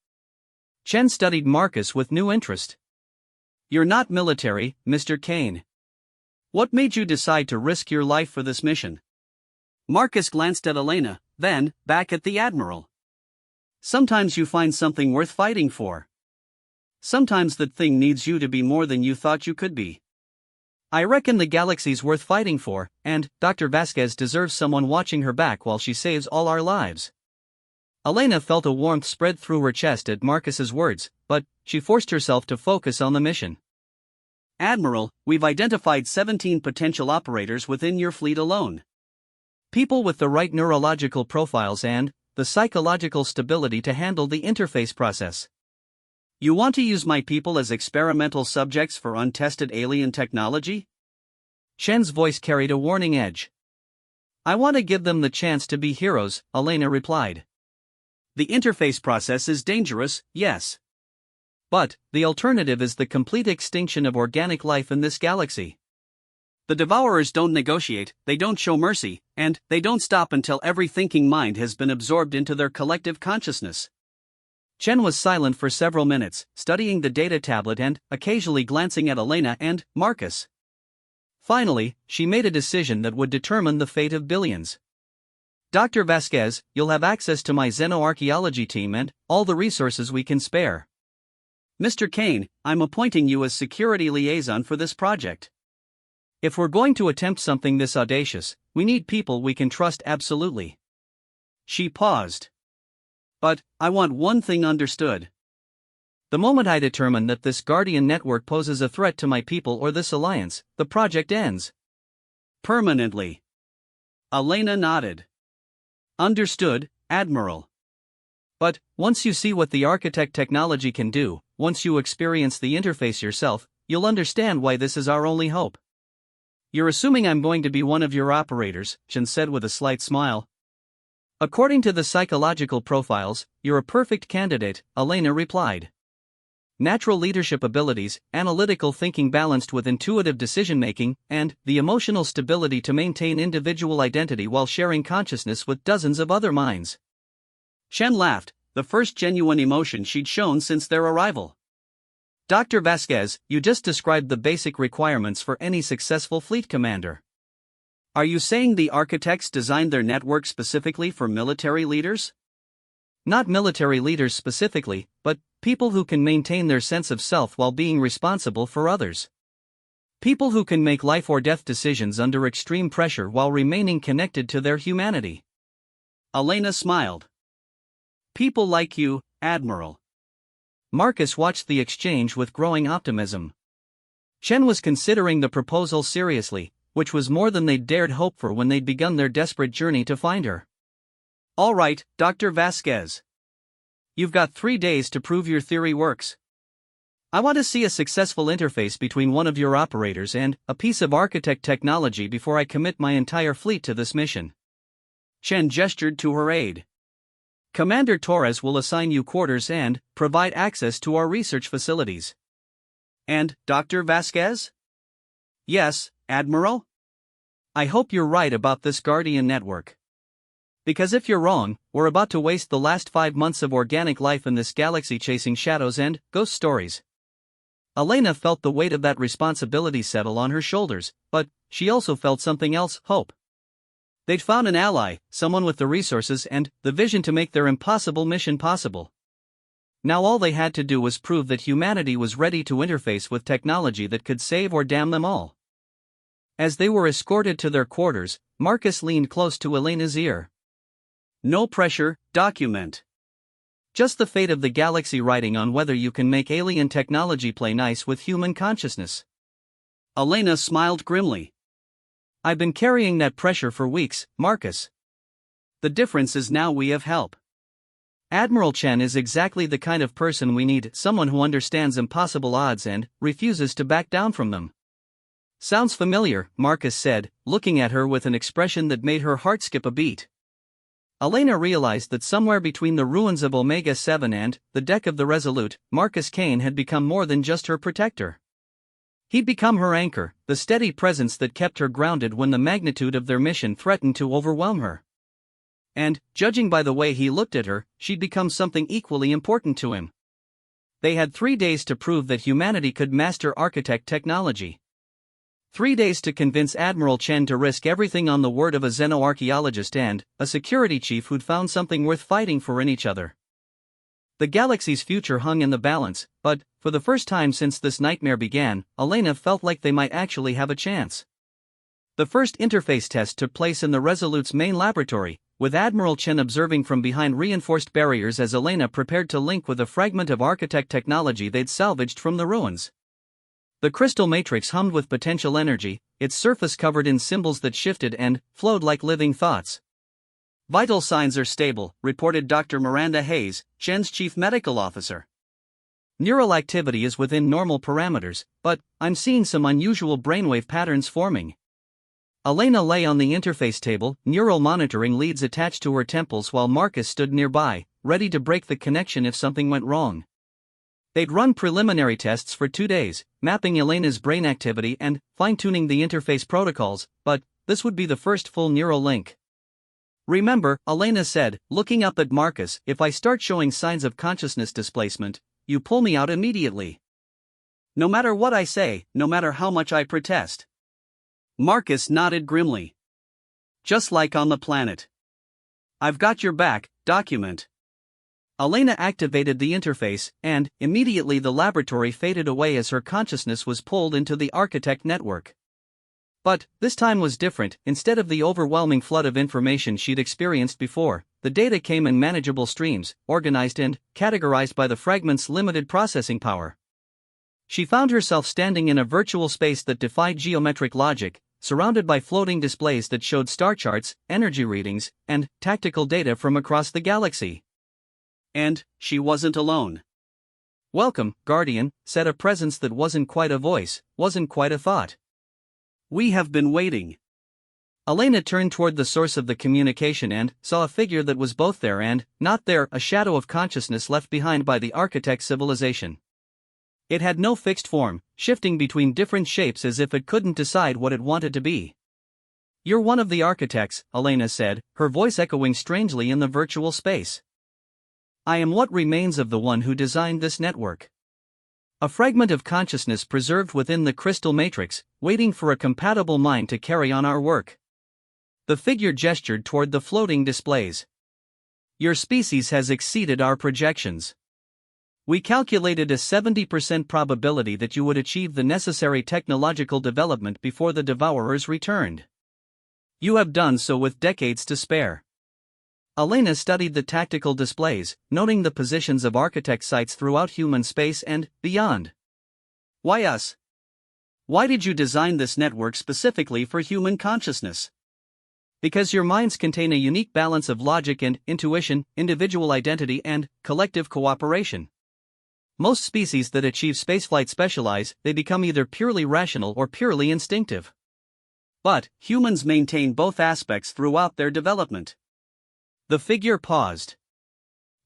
Chen studied Marcus with new interest. You're not military, Mr. Kane. What made you decide to risk your life for this mission? Marcus glanced at Elena, then back at the Admiral. Sometimes you find something worth fighting for. Sometimes that thing needs you to be more than you thought you could be. I reckon the galaxy's worth fighting for, and Dr. Vasquez deserves someone watching her back while she saves all our lives. Elena felt a warmth spread through her chest at Marcus's words, but she forced herself to focus on the mission. Admiral, we've identified 17 potential operators within your fleet alone. People with the right neurological profiles and the psychological stability to handle the interface process. You want to use my people as experimental subjects for untested alien technology? Chen's voice carried a warning edge. I want to give them the chance to be heroes, Elena replied. The interface process is dangerous, yes. But the alternative is the complete extinction of organic life in this galaxy. The devourers don't negotiate, they don't show mercy, and they don't stop until every thinking mind has been absorbed into their collective consciousness. Chen was silent for several minutes, studying the data tablet and occasionally glancing at Elena and Marcus. Finally, she made a decision that would determine the fate of billions. Dr. Vasquez, you'll have access to my xenoarchaeology team and all the resources we can spare. Mr. Kane, I'm appointing you as security liaison for this project. If we're going to attempt something this audacious, we need people we can trust absolutely. She paused. But I want one thing understood. The moment I determine that this Guardian network poses a threat to my people or this alliance, the project ends. Permanently. Elena nodded. Understood, Admiral. But once you see what the architect technology can do, once you experience the interface yourself, you'll understand why this is our only hope. You're assuming I'm going to be one of your operators, Chen said with a slight smile. According to the psychological profiles, you're a perfect candidate, Elena replied. Natural leadership abilities, analytical thinking balanced with intuitive decision-making, and the emotional stability to maintain individual identity while sharing consciousness with dozens of other minds. Chen laughed, the first genuine emotion she'd shown since their arrival. Dr. Vasquez, you just described the basic requirements for any successful fleet commander. Are you saying the architects designed their network specifically for military leaders? Not military leaders specifically, but people who can maintain their sense of self while being responsible for others. People who can make life or death decisions under extreme pressure while remaining connected to their humanity. Elena smiled. People like you, Admiral. Marcus watched the exchange with growing optimism. Chen was considering the proposal seriously, which was more than they'd dared hope for when they'd begun their desperate journey to find her. All right, Dr. Vasquez. You've got 3 days to prove your theory works. I want to see a successful interface between one of your operators and a piece of architect technology before I commit my entire fleet to this mission. Chen gestured to her aide. Commander Torres will assign you quarters and provide access to our research facilities. And Dr. Vasquez? Yes, Admiral? I hope you're right about this Guardian network. Because if you're wrong, we're about to waste the last 5 months of organic life in this galaxy chasing shadows and ghost stories. Elena felt the weight of that responsibility settle on her shoulders, but she also felt something else, hope. They'd found an ally, someone with the resources and the vision to make their impossible mission possible. Now all they had to do was prove that humanity was ready to interface with technology that could save or damn them all. As they were escorted to their quarters, Marcus leaned close to Elena's ear. No pressure, document. Just the fate of the galaxy riding on whether you can make alien technology play nice with human consciousness. Elena smiled grimly. I've been carrying that pressure for weeks, Marcus. The difference is now we have help. Admiral Chen is exactly the kind of person we need, someone who understands impossible odds and refuses to back down from them. Sounds familiar, Marcus said, looking at her with an expression that made her heart skip a beat. Elena realized that somewhere between the ruins of Omega-7 and the deck of the Resolute, Marcus Kane had become more than just her protector. He'd become her anchor, the steady presence that kept her grounded when the magnitude of their mission threatened to overwhelm her. And, judging by the way he looked at her, she'd become something equally important to him. They had 3 days to prove that humanity could master architect technology. 3 days to convince Admiral Chen to risk everything on the word of a xenoarchaeologist and a security chief who'd found something worth fighting for in each other. The galaxy's future hung in the balance, but, for the first time since this nightmare began, Elena felt like they might actually have a chance. The first interface test took place in the Resolute's main laboratory, with Admiral Chen observing from behind reinforced barriers as Elena prepared to link with a fragment of architect technology they'd salvaged from the ruins. The crystal matrix hummed with potential energy, its surface covered in symbols that shifted and flowed like living thoughts. Vital signs are stable, reported Dr. Miranda Hayes, Chen's chief medical officer. Neural activity is within normal parameters, but I'm seeing some unusual brainwave patterns forming. Elena lay on the interface table, neural monitoring leads attached to her temples while Marcus stood nearby, ready to break the connection if something went wrong. They'd run preliminary tests for 2 days, mapping Elena's brain activity and fine-tuning the interface protocols, but this would be the first full neural link. Remember, Elena said, looking up at Marcus, if I start showing signs of consciousness displacement, you pull me out immediately. No matter what I say, no matter how much I protest. Marcus nodded grimly. Just like on the planet. I've got your back, document. Elena activated the interface, and, immediately the laboratory faded away as her consciousness was pulled into the architect network. But, this time was different. Instead of the overwhelming flood of information she'd experienced before, the data came in manageable streams, organized and categorized by the fragment's limited processing power. She found herself standing in a virtual space that defied geometric logic, surrounded by floating displays that showed star charts, energy readings, and tactical data from across the galaxy. And she wasn't alone. "Welcome, Guardian," said a presence that wasn't quite a voice, wasn't quite a thought. "We have been waiting." Elena turned toward the source of the communication and saw a figure that was both there and not there, a shadow of consciousness left behind by the architect civilization. It had no fixed form, shifting between different shapes as if it couldn't decide what it wanted to be. "You're one of the architects," Elena said, her voice echoing strangely in the virtual space. "I am what remains of the one who designed this network. A fragment of consciousness preserved within the crystal matrix, waiting for a compatible mind to carry on our work." The figure gestured toward the floating displays. "Your species has exceeded our projections. We calculated a 70% probability that you would achieve the necessary technological development before the Devourers returned. You have done so with decades to spare." Elena studied the tactical displays, noting the positions of architect sites throughout human space and beyond. "Why us? Why did you design this network specifically for human consciousness?" "Because your minds contain a unique balance of logic and intuition, individual identity and collective cooperation. Most species that achieve spaceflight specialize, they become either purely rational or purely instinctive. But humans maintain both aspects throughout their development." The figure paused.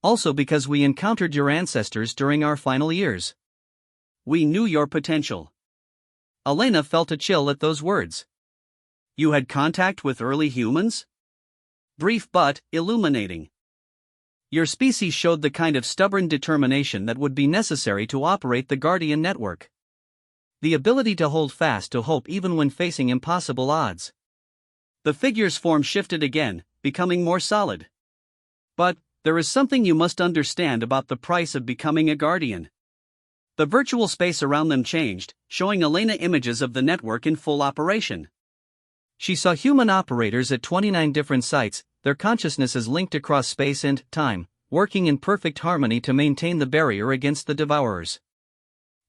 "Also because we encountered your ancestors during our final years. We knew your potential." Elena felt a chill at those words. "You had contact with early humans?" Brief but illuminating. "Your species showed the kind of stubborn determination that would be necessary to operate the Guardian network. The ability to hold fast to hope even when facing impossible odds." The figure's form shifted again, becoming more solid. "But, there is something you must understand about the price of becoming a Guardian." The virtual space around them changed, showing Elena images of the network in full operation. She saw human operators at 29 different sites, their consciousnesses linked across space and time, working in perfect harmony to maintain the barrier against the devourers.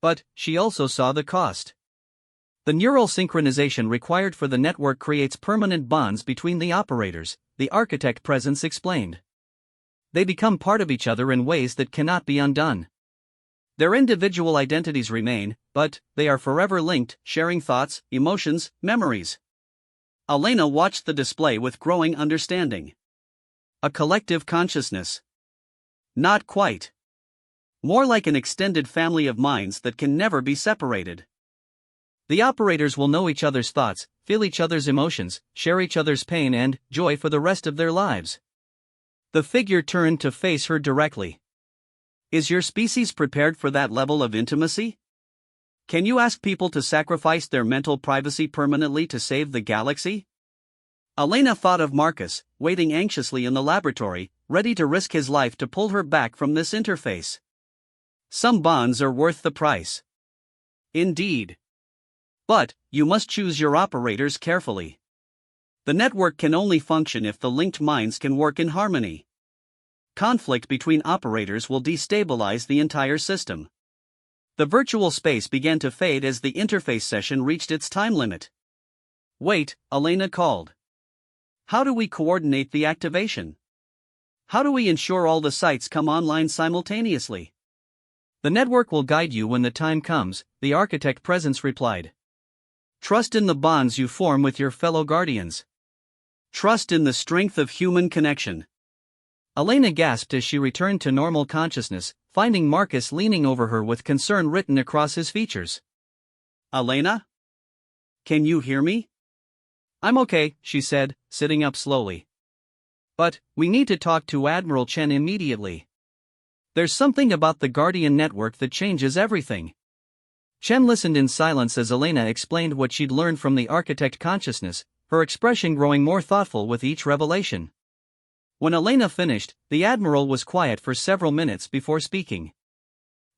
But she also saw the cost. The neural synchronization required for the network creates permanent bonds between the operators, the architect presence explained. They become part of each other in ways that cannot be undone. Their individual identities remain, but they are forever linked, sharing thoughts, emotions, memories. Elena watched the display with growing understanding. A collective consciousness. Not quite. More like an extended family of minds that can never be separated. The operators will know each other's thoughts, feel each other's emotions, share each other's pain and joy for the rest of their lives. The figure turned to face her directly. Is your species prepared for that level of intimacy? Can you ask people to sacrifice their mental privacy permanently to save the galaxy? Elena thought of Marcus, waiting anxiously in the laboratory, ready to risk his life to pull her back from this interface. Some bonds are worth the price. Indeed. But you must choose your operators carefully. The network can only function if the linked minds can work in harmony. Conflict between operators will destabilize the entire system. The virtual space began to fade as the interface session reached its time limit. Wait, Elena called. How do we coordinate the activation? How do we ensure all the sites come online simultaneously? The network will guide you when the time comes, the architect presence replied. Trust in the bonds you form with your fellow guardians. Trust in the strength of human connection. Elena gasped as she returned to normal consciousness, finding Marcus leaning over her with concern written across his features. Elena? Can you hear me? I'm okay, she said, sitting up slowly. But we need to talk to Admiral Chen immediately. There's something about the Guardian network that changes everything. Chen listened in silence as Elena explained what she'd learned from the architect consciousness, her expression growing more thoughtful with each revelation. When Elena finished, the Admiral was quiet for several minutes before speaking.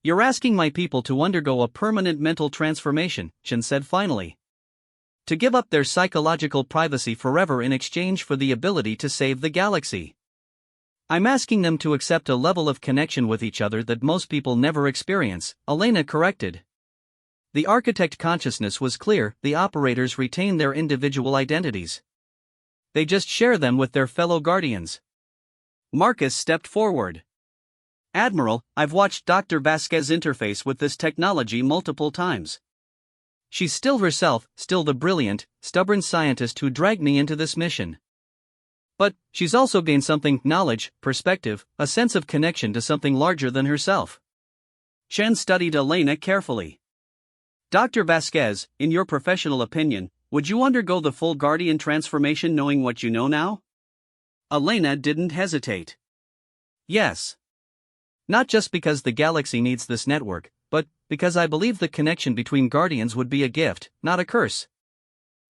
You're asking my people to undergo a permanent mental transformation, Chen said finally. To give up their psychological privacy forever in exchange for the ability to save the galaxy. I'm asking them to accept a level of connection with each other that most people never experience, Elena corrected. The architect consciousness was clear, the operators retain their individual identities. They just share them with their fellow guardians. Marcus stepped forward. Admiral, I've watched Dr. Vasquez interface with this technology multiple times. She's still herself, still the brilliant, stubborn scientist who dragged me into this mission. But she's also gained something, knowledge, perspective, a sense of connection to something larger than herself. Chen studied Elena carefully. Dr. Vasquez, in your professional opinion, would you undergo the full Guardian transformation knowing what you know now? Elena didn't hesitate. Yes. Not just because the galaxy needs this network, but because I believe the connection between Guardians would be a gift, not a curse.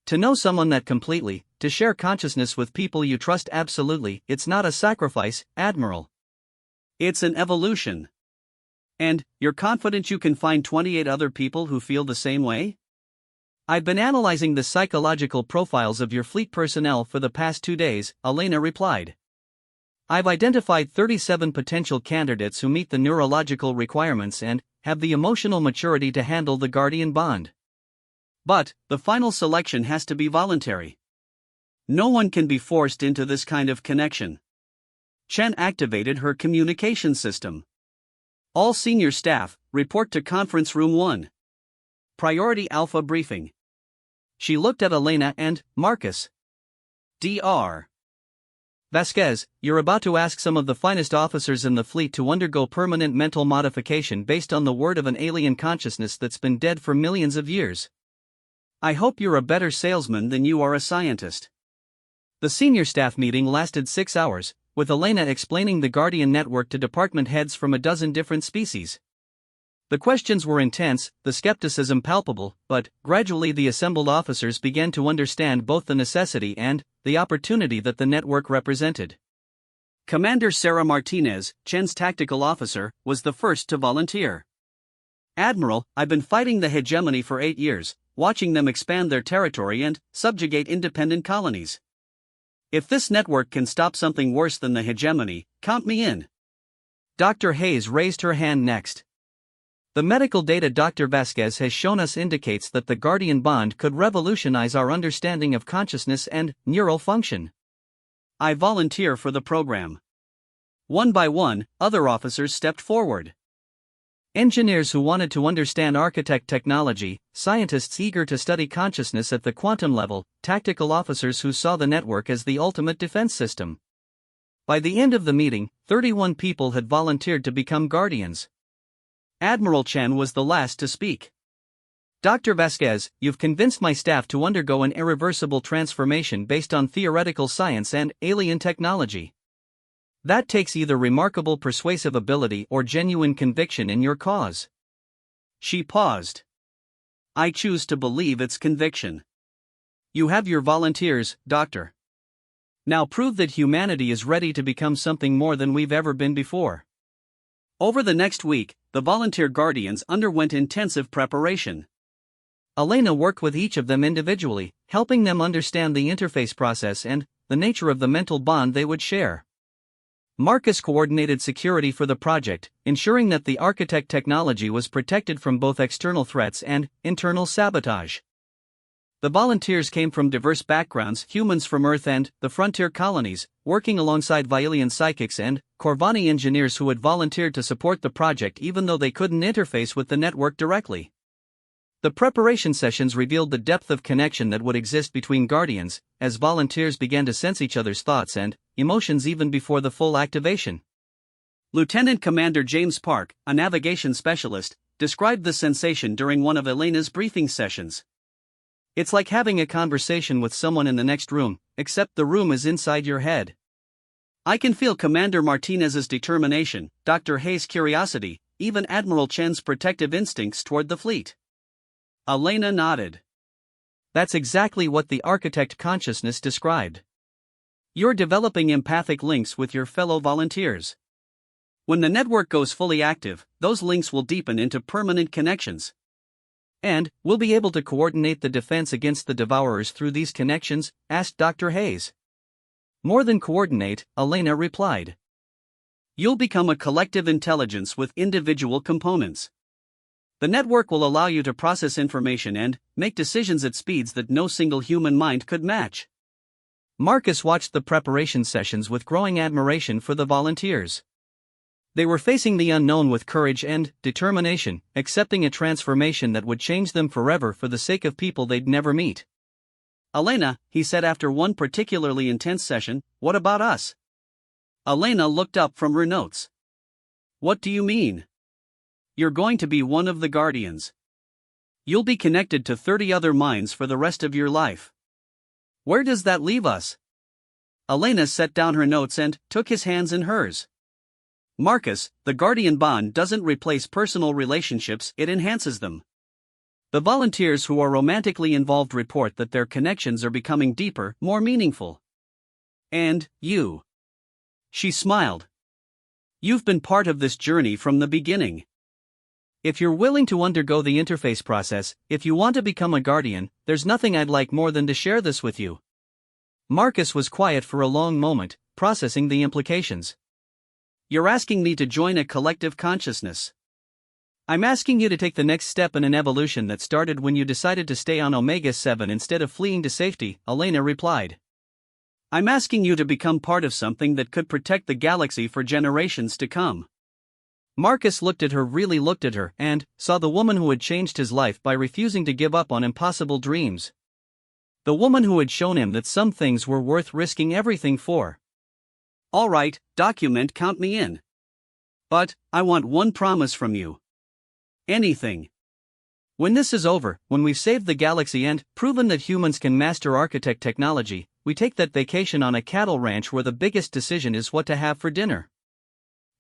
To know someone that completely, to share consciousness with people you trust absolutely, it's not a sacrifice, Admiral. It's an evolution. And, you're confident you can find 28 other people who feel the same way? I've been analyzing the psychological profiles of your fleet personnel for the past 2 days, Elena replied. I've identified 37 potential candidates who meet the neurological requirements and have the emotional maturity to handle the Guardian bond. But, the final selection has to be voluntary. No one can be forced into this kind of connection. Chen activated her communication system. All senior staff, report to Conference Room 1. Priority Alpha briefing. She looked at Elena and Marcus. Dr. Vasquez, you're about to ask some of the finest officers in the fleet to undergo permanent mental modification based on the word of an alien consciousness that's been dead for millions of years. I hope you're a better salesman than you are a scientist. The senior staff meeting lasted 6 hours, with Elena explaining the Guardian network to department heads from a dozen different species. The questions were intense, the skepticism palpable, but gradually the assembled officers began to understand both the necessity and the opportunity that the network represented. Commander Sarah Martinez, Chen's tactical officer, was the first to volunteer. Admiral, I've been fighting the hegemony for 8 years, watching them expand their territory and subjugate independent colonies. If this network can stop something worse than the hegemony, count me in. Dr. Hayes raised her hand next. The medical data Dr. Vasquez has shown us indicates that the Guardian Bond could revolutionize our understanding of consciousness and neural function. I volunteer for the program. One by one, other officers stepped forward. Engineers who wanted to understand architect technology, scientists eager to study consciousness at the quantum level, tactical officers who saw the network as the ultimate defense system. By the end of the meeting, 31 people had volunteered to become Guardians. Admiral Chen was the last to speak. Dr. Vasquez, you've convinced my staff to undergo an irreversible transformation based on theoretical science and alien technology. That takes either remarkable persuasive ability or genuine conviction in your cause. She paused. I choose to believe it's conviction. You have your volunteers, Doctor. Now prove that humanity is ready to become something more than we've ever been before. Over the next week, the volunteer Guardians underwent intensive preparation. Elena worked with each of them individually, helping them understand the interface process and the nature of the mental bond they would share. Marcus coordinated security for the project, ensuring that the architect technology was protected from both external threats and internal sabotage. The volunteers came from diverse backgrounds, humans from Earth and the frontier colonies, working alongside Violian psychics and Corvani engineers who had volunteered to support the project even though they couldn't interface with the network directly. The preparation sessions revealed the depth of connection that would exist between Guardians, as volunteers began to sense each other's thoughts and emotions even before the full activation. Lieutenant Commander James Park, a navigation specialist, described the sensation during one of Elena's briefing sessions. It's like having a conversation with someone in the next room, except the room is inside your head. I can feel Commander Martinez's determination, Dr. Hayes' curiosity, even Admiral Chen's protective instincts toward the fleet. Elena nodded. That's exactly what the architect consciousness described. You're developing empathic links with your fellow volunteers. When the network goes fully active, those links will deepen into permanent connections. And, we'll be able to coordinate the defense against the Devourers through these connections? Asked Dr. Hayes. More than coordinate, Elena replied. You'll become a collective intelligence with individual components. The network will allow you to process information and make decisions at speeds that no single human mind could match. Marcus watched the preparation sessions with growing admiration for the volunteers. They were facing the unknown with courage and determination, accepting a transformation that would change them forever for the sake of people they'd never meet. Elena, he said after one particularly intense session, what about us? Elena looked up from her notes. What do you mean? You're going to be one of the Guardians. You'll be connected to 30 other minds for the rest of your life. Where does that leave us? Elena set down her notes and took his hands in hers. Marcus, the Guardian Bond doesn't replace personal relationships, it enhances them. The volunteers who are romantically involved report that their connections are becoming deeper, more meaningful. And you. She smiled. You've been part of this journey from the beginning. If you're willing to undergo the interface process, if you want to become a Guardian, there's nothing I'd like more than to share this with you. Marcus was quiet for a long moment, processing the implications. You're asking me to join a collective consciousness. I'm asking you to take the next step in an evolution that started when you decided to stay on Omega-7 instead of fleeing to safety, Elena replied. I'm asking you to become part of something that could protect the galaxy for generations to come. Marcus really looked at her, and saw the woman who had changed his life by refusing to give up on impossible dreams. The woman who had shown him that some things were worth risking everything for. All right, document, count me in. But, I want one promise from you. Anything. When this is over, when we've saved the galaxy and proven that humans can master architect technology, we take that vacation on a cattle ranch where the biggest decision is what to have for dinner.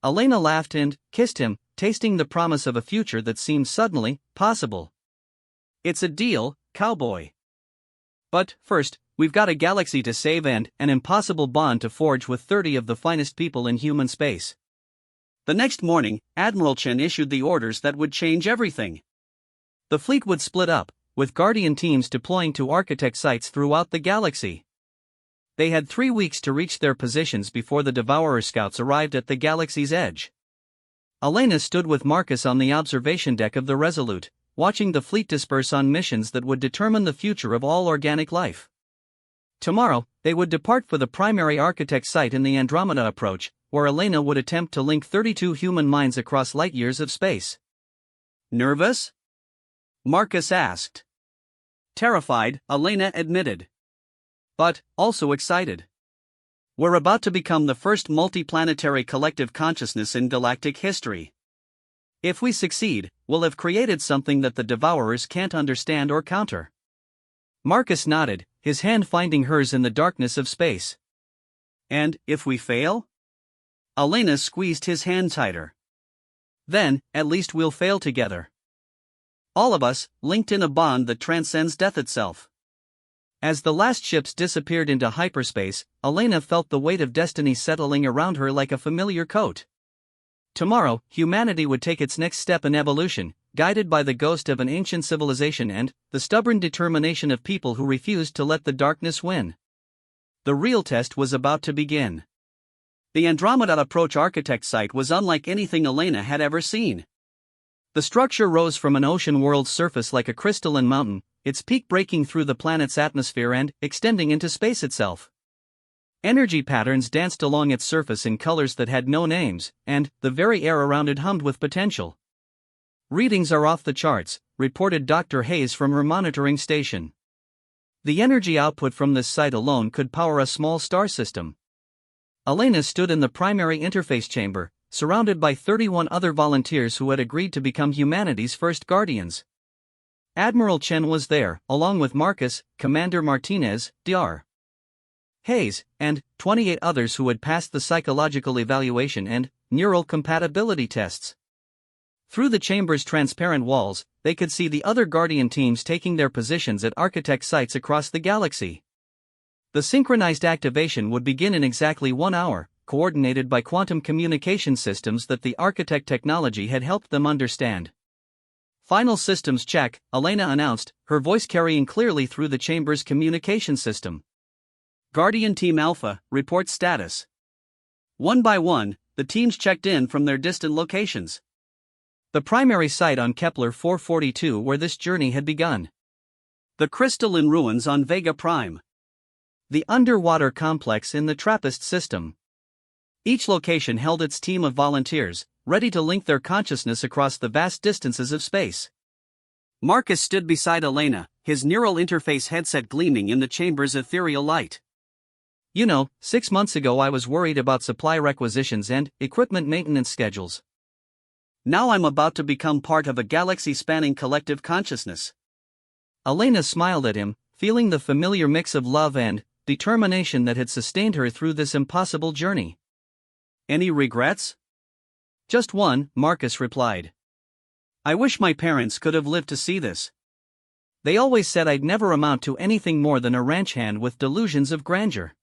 Elena laughed and kissed him, tasting the promise of a future that seemed suddenly possible. It's a deal, Cowboy. But, first, we've got a galaxy to save and an impossible bond to forge with 30 of the finest people in human space. The next morning, Admiral Chen issued the orders that would change everything. The fleet would split up, with Guardian teams deploying to architect sites throughout the galaxy. They had 3 weeks to reach their positions before the Devourer scouts arrived at the galaxy's edge. Elena stood with Marcus on the observation deck of the Resolute, watching the fleet disperse on missions that would determine the future of all organic life. Tomorrow, they would depart for the primary architect site in the Andromeda approach, where Elena would attempt to link 32 human minds across light years of space. Nervous? Marcus asked. Terrified, Elena admitted. But also excited. We're about to become the first multiplanetary collective consciousness in galactic history. If we succeed, we'll have created something that the Devourers can't understand or counter. Marcus nodded, his hand finding hers in the darkness of space. And if we fail? Elena squeezed his hand tighter. Then, at least we'll fail together. All of us, linked in a bond that transcends death itself. As the last ships disappeared into hyperspace, Elena felt the weight of destiny settling around her like a familiar coat. Tomorrow, humanity would take its next step in evolution, guided by the ghost of an ancient civilization and the stubborn determination of people who refused to let the darkness win. The real test was about to begin. The Andromeda Approach architect site was unlike anything Elena had ever seen. The structure rose from an ocean world's surface like a crystalline mountain, its peak breaking through the planet's atmosphere and extending into space itself. Energy patterns danced along its surface in colors that had no names, and the very air around it hummed with potential. Readings are off the charts, reported Dr. Hayes from her monitoring station. The energy output from this site alone could power a small star system. Elena stood in the primary interface chamber, surrounded by 31 other volunteers who had agreed to become humanity's first guardians. Admiral Chen was there, along with Marcus, Commander Martinez, Dr. Hayes, and 28 others who had passed the psychological evaluation and neural compatibility tests. Through the chamber's transparent walls, they could see the other Guardian teams taking their positions at architect sites across the galaxy. The synchronized activation would begin in exactly 1 hour, coordinated by quantum communication systems that the architect technology had helped them understand. Final systems check, Elena announced, her voice carrying clearly through the chamber's communication system. Guardian Team Alpha, report status. One by one, the teams checked in from their distant locations. The primary site on Kepler 442 where this journey had begun. The crystalline ruins on Vega Prime. The underwater complex in the TRAPPIST system. Each location held its team of volunteers, ready to link their consciousness across the vast distances of space. Marcus stood beside Elena, his neural interface headset gleaming in the chamber's ethereal light. 6 months ago I was worried about supply requisitions and equipment maintenance schedules. Now I'm about to become part of a galaxy-spanning collective consciousness. Elena smiled at him, feeling the familiar mix of love and determination that had sustained her through this impossible journey. Any regrets? Just one, Marcus replied. I wish my parents could have lived to see this. They always said I'd never amount to anything more than a ranch hand with delusions of grandeur.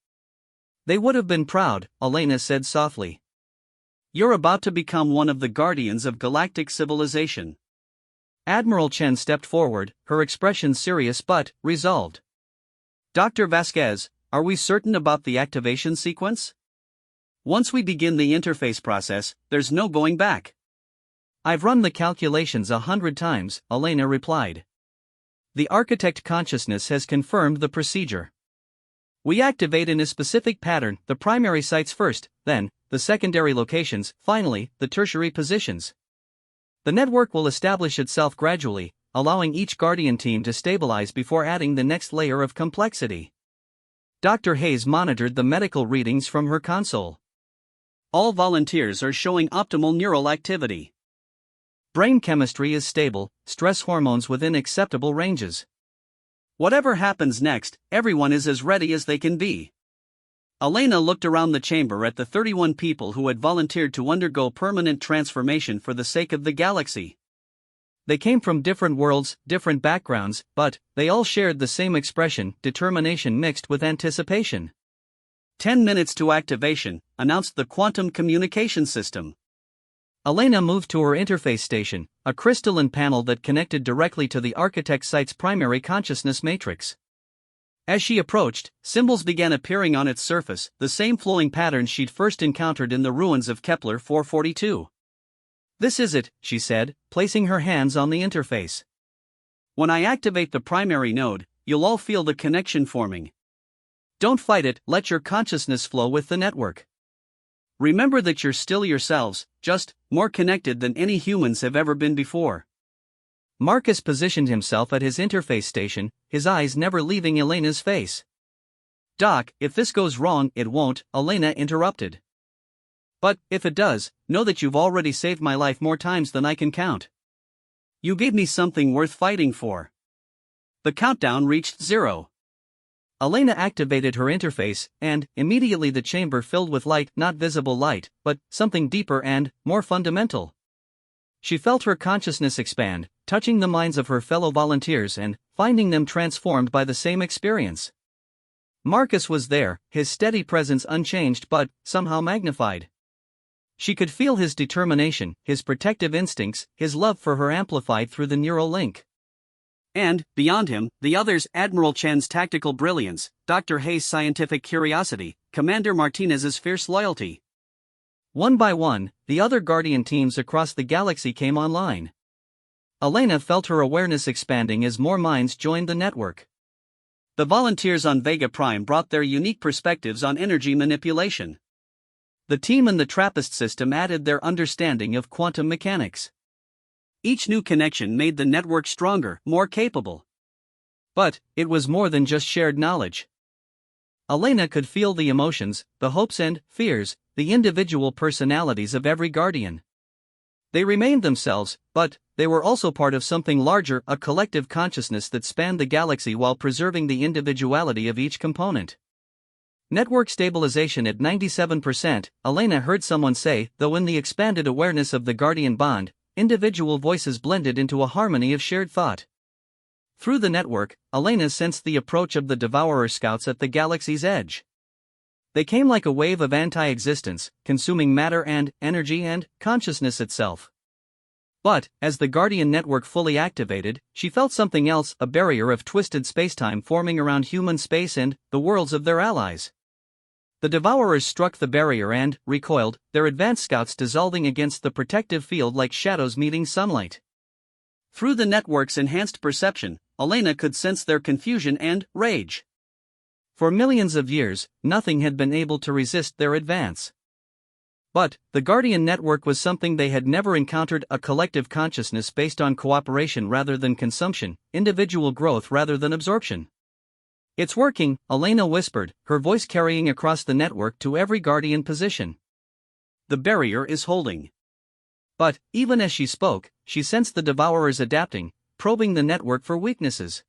They would have been proud, Elena said softly. You're about to become one of the guardians of galactic civilization. Admiral Chen stepped forward, her expression serious but resolved. Dr. Vasquez, are we certain about the activation sequence? Once we begin the interface process, there's no going back. I've run the calculations 100 times, Elena replied. The architect consciousness has confirmed the procedure. We activate in a specific pattern, the primary sites first, then the secondary locations, finally, the tertiary positions. The network will establish itself gradually, allowing each Guardian team to stabilize before adding the next layer of complexity. Dr. Hayes monitored the medical readings from her console. All volunteers are showing optimal neural activity. Brain chemistry is stable, stress hormones within acceptable ranges. Whatever happens next, everyone is as ready as they can be. Elena looked around the chamber at the 31 people who had volunteered to undergo permanent transformation for the sake of the galaxy. They came from different worlds, different backgrounds, but they all shared the same expression, determination mixed with anticipation. 10 minutes to activation, announced the quantum communication system. Elena moved to her interface station, a crystalline panel that connected directly to the architect site's primary consciousness matrix. As she approached, symbols began appearing on its surface, the same flowing patterns she'd first encountered in the ruins of Kepler 442. "This is it," she said, placing her hands on the interface. "When I activate the primary node, you'll all feel the connection forming. Don't fight it, let your consciousness flow with the network. Remember that you're still yourselves, just more connected than any humans have ever been before." Marcus positioned himself at his interface station, his eyes never leaving Elena's face. "Doc, if this goes wrong, it won't," Elena interrupted. "But, if it does, know that you've already saved my life more times than I can count. You gave me something worth fighting for." The countdown reached 0. Elena activated her interface, and immediately the chamber filled with light, not visible light, but something deeper and more fundamental. She felt her consciousness expand, touching the minds of her fellow volunteers and finding them transformed by the same experience. Marcus was there, his steady presence unchanged but somehow magnified. She could feel his determination, his protective instincts, his love for her amplified through the neural link. And, beyond him, the others: Admiral Chen's tactical brilliance, Dr. Hayes' scientific curiosity, Commander Martinez's fierce loyalty. One by one, the other Guardian teams across the galaxy came online. Elena felt her awareness expanding as more minds joined the network. The volunteers on Vega Prime brought their unique perspectives on energy manipulation. The team in the Trappist system added their understanding of quantum mechanics. Each new connection made the network stronger, more capable. But it was more than just shared knowledge. Elena could feel the emotions, the hopes and fears, the individual personalities of every Guardian. They remained themselves, but they were also part of something larger, a collective consciousness that spanned the galaxy while preserving the individuality of each component. "Network stabilization at 97%, Elena heard someone say, though in the expanded awareness of the Guardian bond, individual voices blended into a harmony of shared thought. Through the network, Elena sensed the approach of the Devourer scouts at the galaxy's edge. They came like a wave of anti-existence, consuming matter and energy and consciousness itself. But, as the Guardian network fully activated, she felt something else, a barrier of twisted spacetime forming around human space and the worlds of their allies. The Devourers struck the barrier and recoiled, their advanced scouts dissolving against the protective field like shadows meeting sunlight. Through the network's enhanced perception, Elena could sense their confusion and rage. For millions of years, nothing had been able to resist their advance. But the Guardian network was something they had never encountered, a collective consciousness based on cooperation rather than consumption, individual growth rather than absorption. "It's working," Elena whispered, her voice carrying across the network to every Guardian position. "The barrier is holding." But, even as she spoke, she sensed the Devourers adapting, probing the network for weaknesses.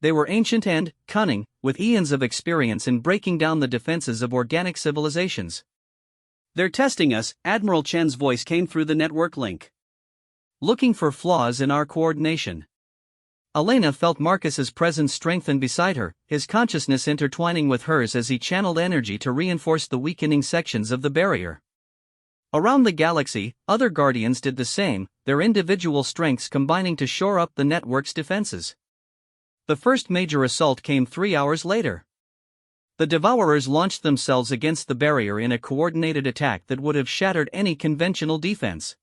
They were ancient and cunning, with eons of experience in breaking down the defenses of organic civilizations. "They're testing us," Admiral Chen's voice came through the network link. "Looking for flaws in our coordination." Elena felt Marcus's presence strengthen beside her, his consciousness intertwining with hers as he channeled energy to reinforce the weakening sections of the barrier. Around the galaxy, other Guardians did the same, their individual strengths combining to shore up the network's defenses. The first major assault came 3 hours later. The Devourers launched themselves against the barrier in a coordinated attack that would have shattered any conventional defense.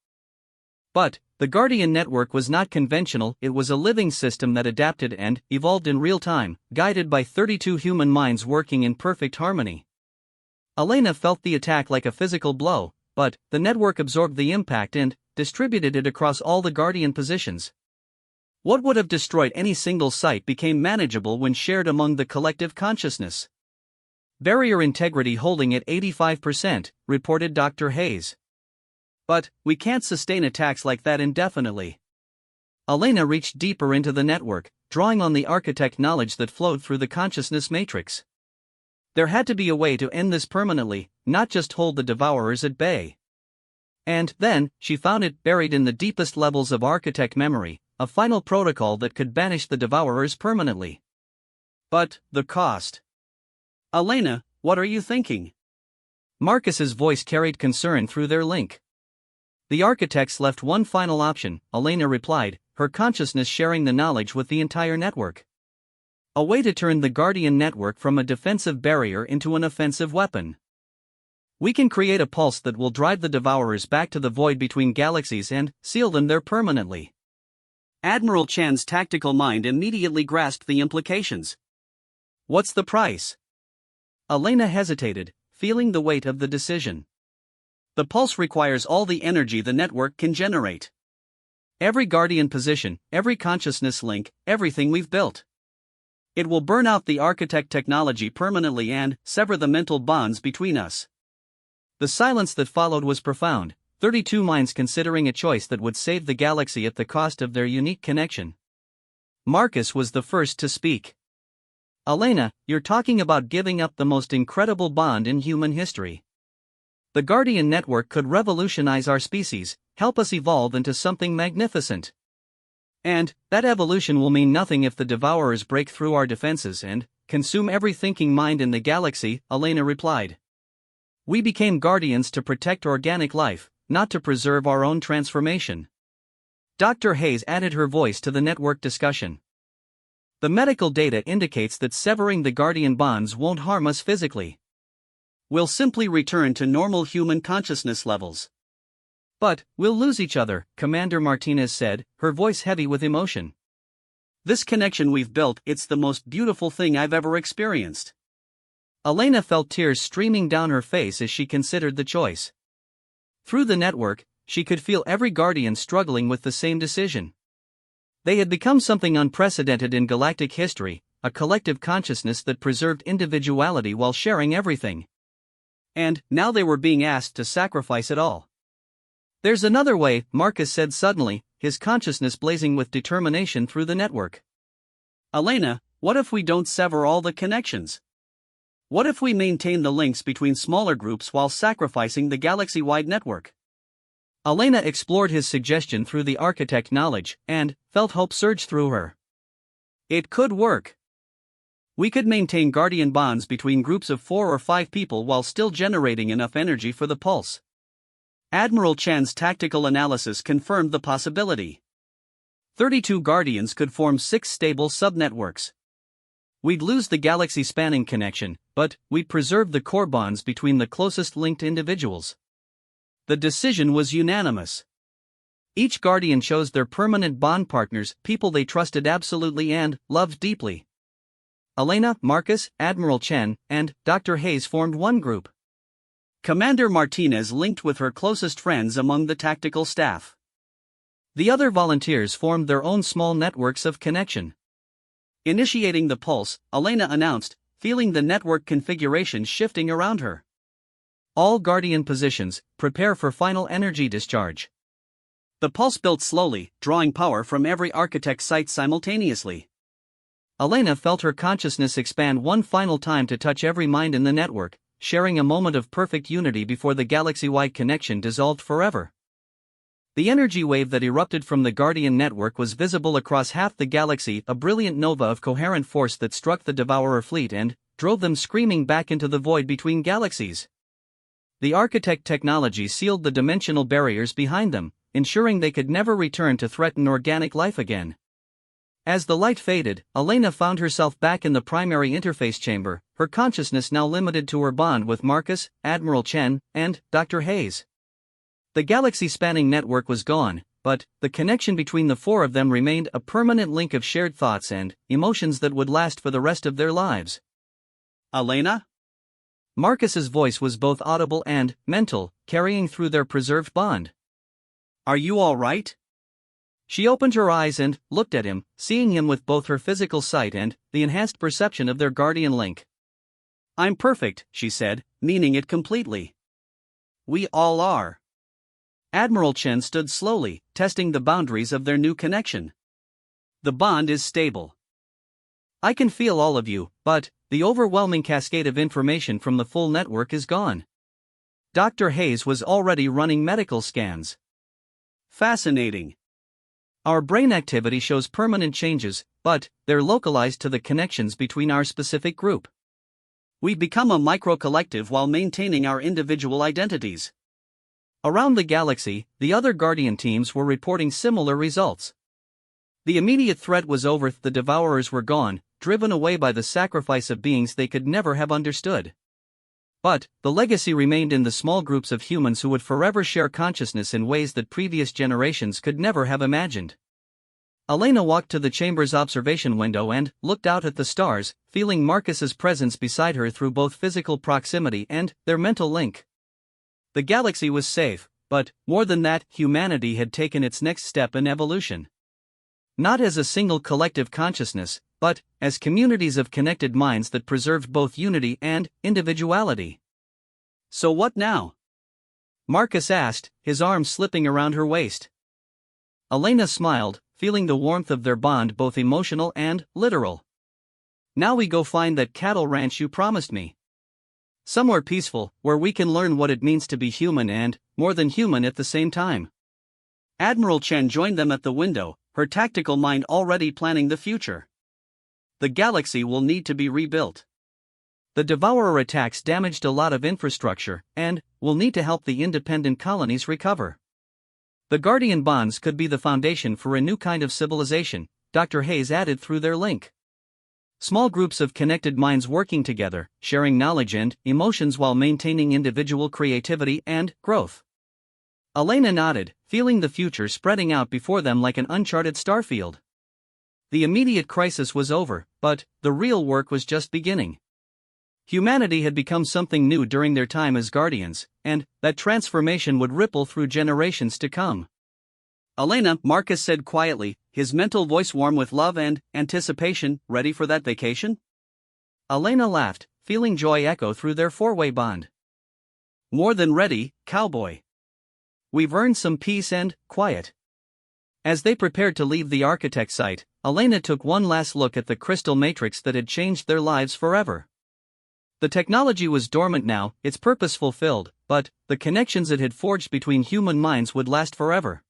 But the Guardian network was not conventional, it was a living system that adapted and evolved in real time, guided by 32 human minds working in perfect harmony. Elena felt the attack like a physical blow, but the network absorbed the impact and distributed it across all the Guardian positions. What would have destroyed any single site became manageable when shared among the collective consciousness. "Barrier integrity holding at 85%, reported Dr. Hayes. "But we can't sustain attacks like that indefinitely." Elena reached deeper into the network, drawing on the architect knowledge that flowed through the consciousness matrix. There had to be a way to end this permanently, not just hold the Devourers at bay. And then, she found it buried in the deepest levels of architect memory, a final protocol that could banish the Devourers permanently. But the cost. "Elena, what are you thinking?" Marcus's voice carried concern through their link. The architects left one final option, Elena replied, her consciousness sharing the knowledge with the entire network. A way to turn the Guardian network from a defensive barrier into an offensive weapon. We can create a pulse that will drive the Devourers back to the void between galaxies and seal them there permanently. Admiral Chen's tactical mind immediately grasped the implications. What's the price? Elena hesitated, feeling the weight of the decision. The pulse requires all the energy the network can generate. Every Guardian position, every consciousness link, everything we've built. It will burn out the architect technology permanently and sever the mental bonds between us. The silence that followed was profound, 32 minds considering a choice that would save the galaxy at the cost of their unique connection. Marcus was the first to speak. Elena, you're talking about giving up the most incredible bond in human history. The Guardian network could revolutionize our species, help us evolve into something magnificent. And that evolution will mean nothing if the Devourers break through our defenses and consume every thinking mind in the galaxy, Elena replied. We became Guardians to protect organic life, not to preserve our own transformation. Dr. Hayes added her voice to the network discussion. The medical data indicates that severing the Guardian bonds won't harm us physically. We'll simply return to normal human consciousness levels. But we'll lose each other, Commander Martinez said, her voice heavy with emotion. This connection we've built, it's the most beautiful thing I've ever experienced. Elena felt tears streaming down her face as she considered the choice. Through the network, she could feel every Guardian struggling with the same decision. They had become something unprecedented in galactic history, a collective consciousness that preserved individuality while sharing everything. And now they were being asked to sacrifice it all. There's another way, Marcus said suddenly, his consciousness blazing with determination through the network. Elena, what if we don't sever all the connections? What if we maintain the links between smaller groups while sacrificing the galaxy-wide network? Elena explored his suggestion through the architect knowledge, and felt hope surge through her. It could work. We could maintain Guardian bonds between groups of 4 or 5 people while still generating enough energy for the pulse. Admiral Chen's tactical analysis confirmed the possibility. 32 Guardians could form 6 stable subnetworks. We'd lose the galaxy-spanning connection, but we'd preserve the core bonds between the closest linked individuals. The decision was unanimous. Each Guardian chose their permanent bond partners, people they trusted absolutely and loved deeply. Elena, Marcus, Admiral Chen, and Dr. Hayes formed one group. Commander Martinez linked with her closest friends among the tactical staff. The other volunteers formed their own small networks of connection. Initiating the pulse, Elena announced, feeling the network configuration shifting around her. All Guardian positions, prepare for final energy discharge. The pulse built slowly, drawing power from every architect site simultaneously. Elena felt her consciousness expand one final time to touch every mind in the network, sharing a moment of perfect unity before the galaxy-wide connection dissolved forever. The energy wave that erupted from the Guardian network was visible across half the galaxy, a brilliant nova of coherent force that struck the Devourer fleet and drove them screaming back into the void between galaxies. The architect technology sealed the dimensional barriers behind them, ensuring they could never return to threaten organic life again. As the light faded, Elena found herself back in the primary interface chamber, her consciousness now limited to her bond with Marcus, Admiral Chen, and Dr. Hayes. The galaxy-spanning network was gone, but the connection between the 4 of them remained a permanent link of shared thoughts and emotions that would last for the rest of their lives. Elena? Marcus's voice was both audible and mental, carrying through their preserved bond. Are you all right? She opened her eyes and looked at him, seeing him with both her physical sight and the enhanced perception of their Guardian link. I'm perfect, she said, meaning it completely. We all are. Admiral Chen stood slowly, testing the boundaries of their new connection. The bond is stable. I can feel all of you, but the overwhelming cascade of information from the full network is gone. Dr. Hayes was already running medical scans. Fascinating. Our brain activity shows permanent changes, but they're localized to the connections between our specific group. We become a micro-collective while maintaining our individual identities. Around the galaxy, the other Guardian teams were reporting similar results. The immediate threat was over, the Devourers were gone, driven away by the sacrifice of beings they could never have understood. But, the legacy remained in the small groups of humans who would forever share consciousness in ways that previous generations could never have imagined. Elena walked to the chamber's observation window and looked out at the stars, feeling Marcus's presence beside her through both physical proximity and their mental link. The galaxy was safe, but, more than that, humanity had taken its next step in evolution. Not as a single collective consciousness, but as communities of connected minds that preserved both unity and individuality. So what now? Marcus asked, his arm slipping around her waist. Elena smiled, feeling the warmth of their bond, both emotional and literal. Now we go find that cattle ranch you promised me. Somewhere peaceful, where we can learn what it means to be human and, more than human at the same time. Admiral Chen joined them at the window, her tactical mind already planning the future. The galaxy will need to be rebuilt. The Devourer attacks damaged a lot of infrastructure, and will need to help the independent colonies recover. The Guardian bonds could be the foundation for a new kind of civilization, Dr. Hayes added through their link. Small groups of connected minds working together, sharing knowledge and emotions while maintaining individual creativity and growth. Elena nodded, feeling the future spreading out before them like an uncharted starfield. The immediate crisis was over, but the real work was just beginning. Humanity had become something new during their time as Guardians, and that transformation would ripple through generations to come. Elena, Marcus said quietly, his mental voice warm with love and anticipation. Ready for that vacation? Elena laughed, feeling joy echo through their four-way bond. More than ready, Cowboy. We've earned some peace and quiet. As they prepared to leave the architect site, Elena took one last look at the crystal matrix that had changed their lives forever. The technology was dormant now, its purpose fulfilled, but the connections it had forged between human minds would last forever.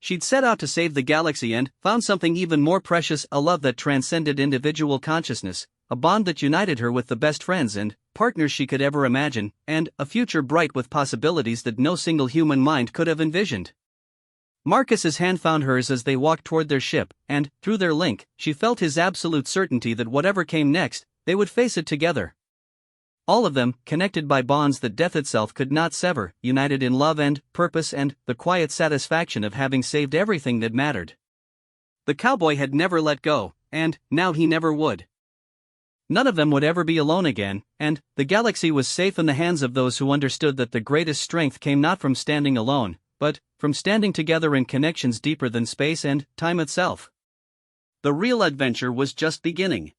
She'd set out to save the galaxy and found something even more precious, a love that transcended individual consciousness, a bond that united her with the best friends and partners she could ever imagine, and a future bright with possibilities that no single human mind could have envisioned. Marcus's hand found hers as they walked toward their ship, and, through their link, she felt his absolute certainty that whatever came next, they would face it together. All of them, connected by bonds that death itself could not sever, united in love and purpose and the quiet satisfaction of having saved everything that mattered. The Cowboy had never let go, and now he never would. None of them would ever be alone again, and the galaxy was safe in the hands of those who understood that the greatest strength came not from standing alone, but from standing together in connections deeper than space and time itself. The real adventure was just beginning.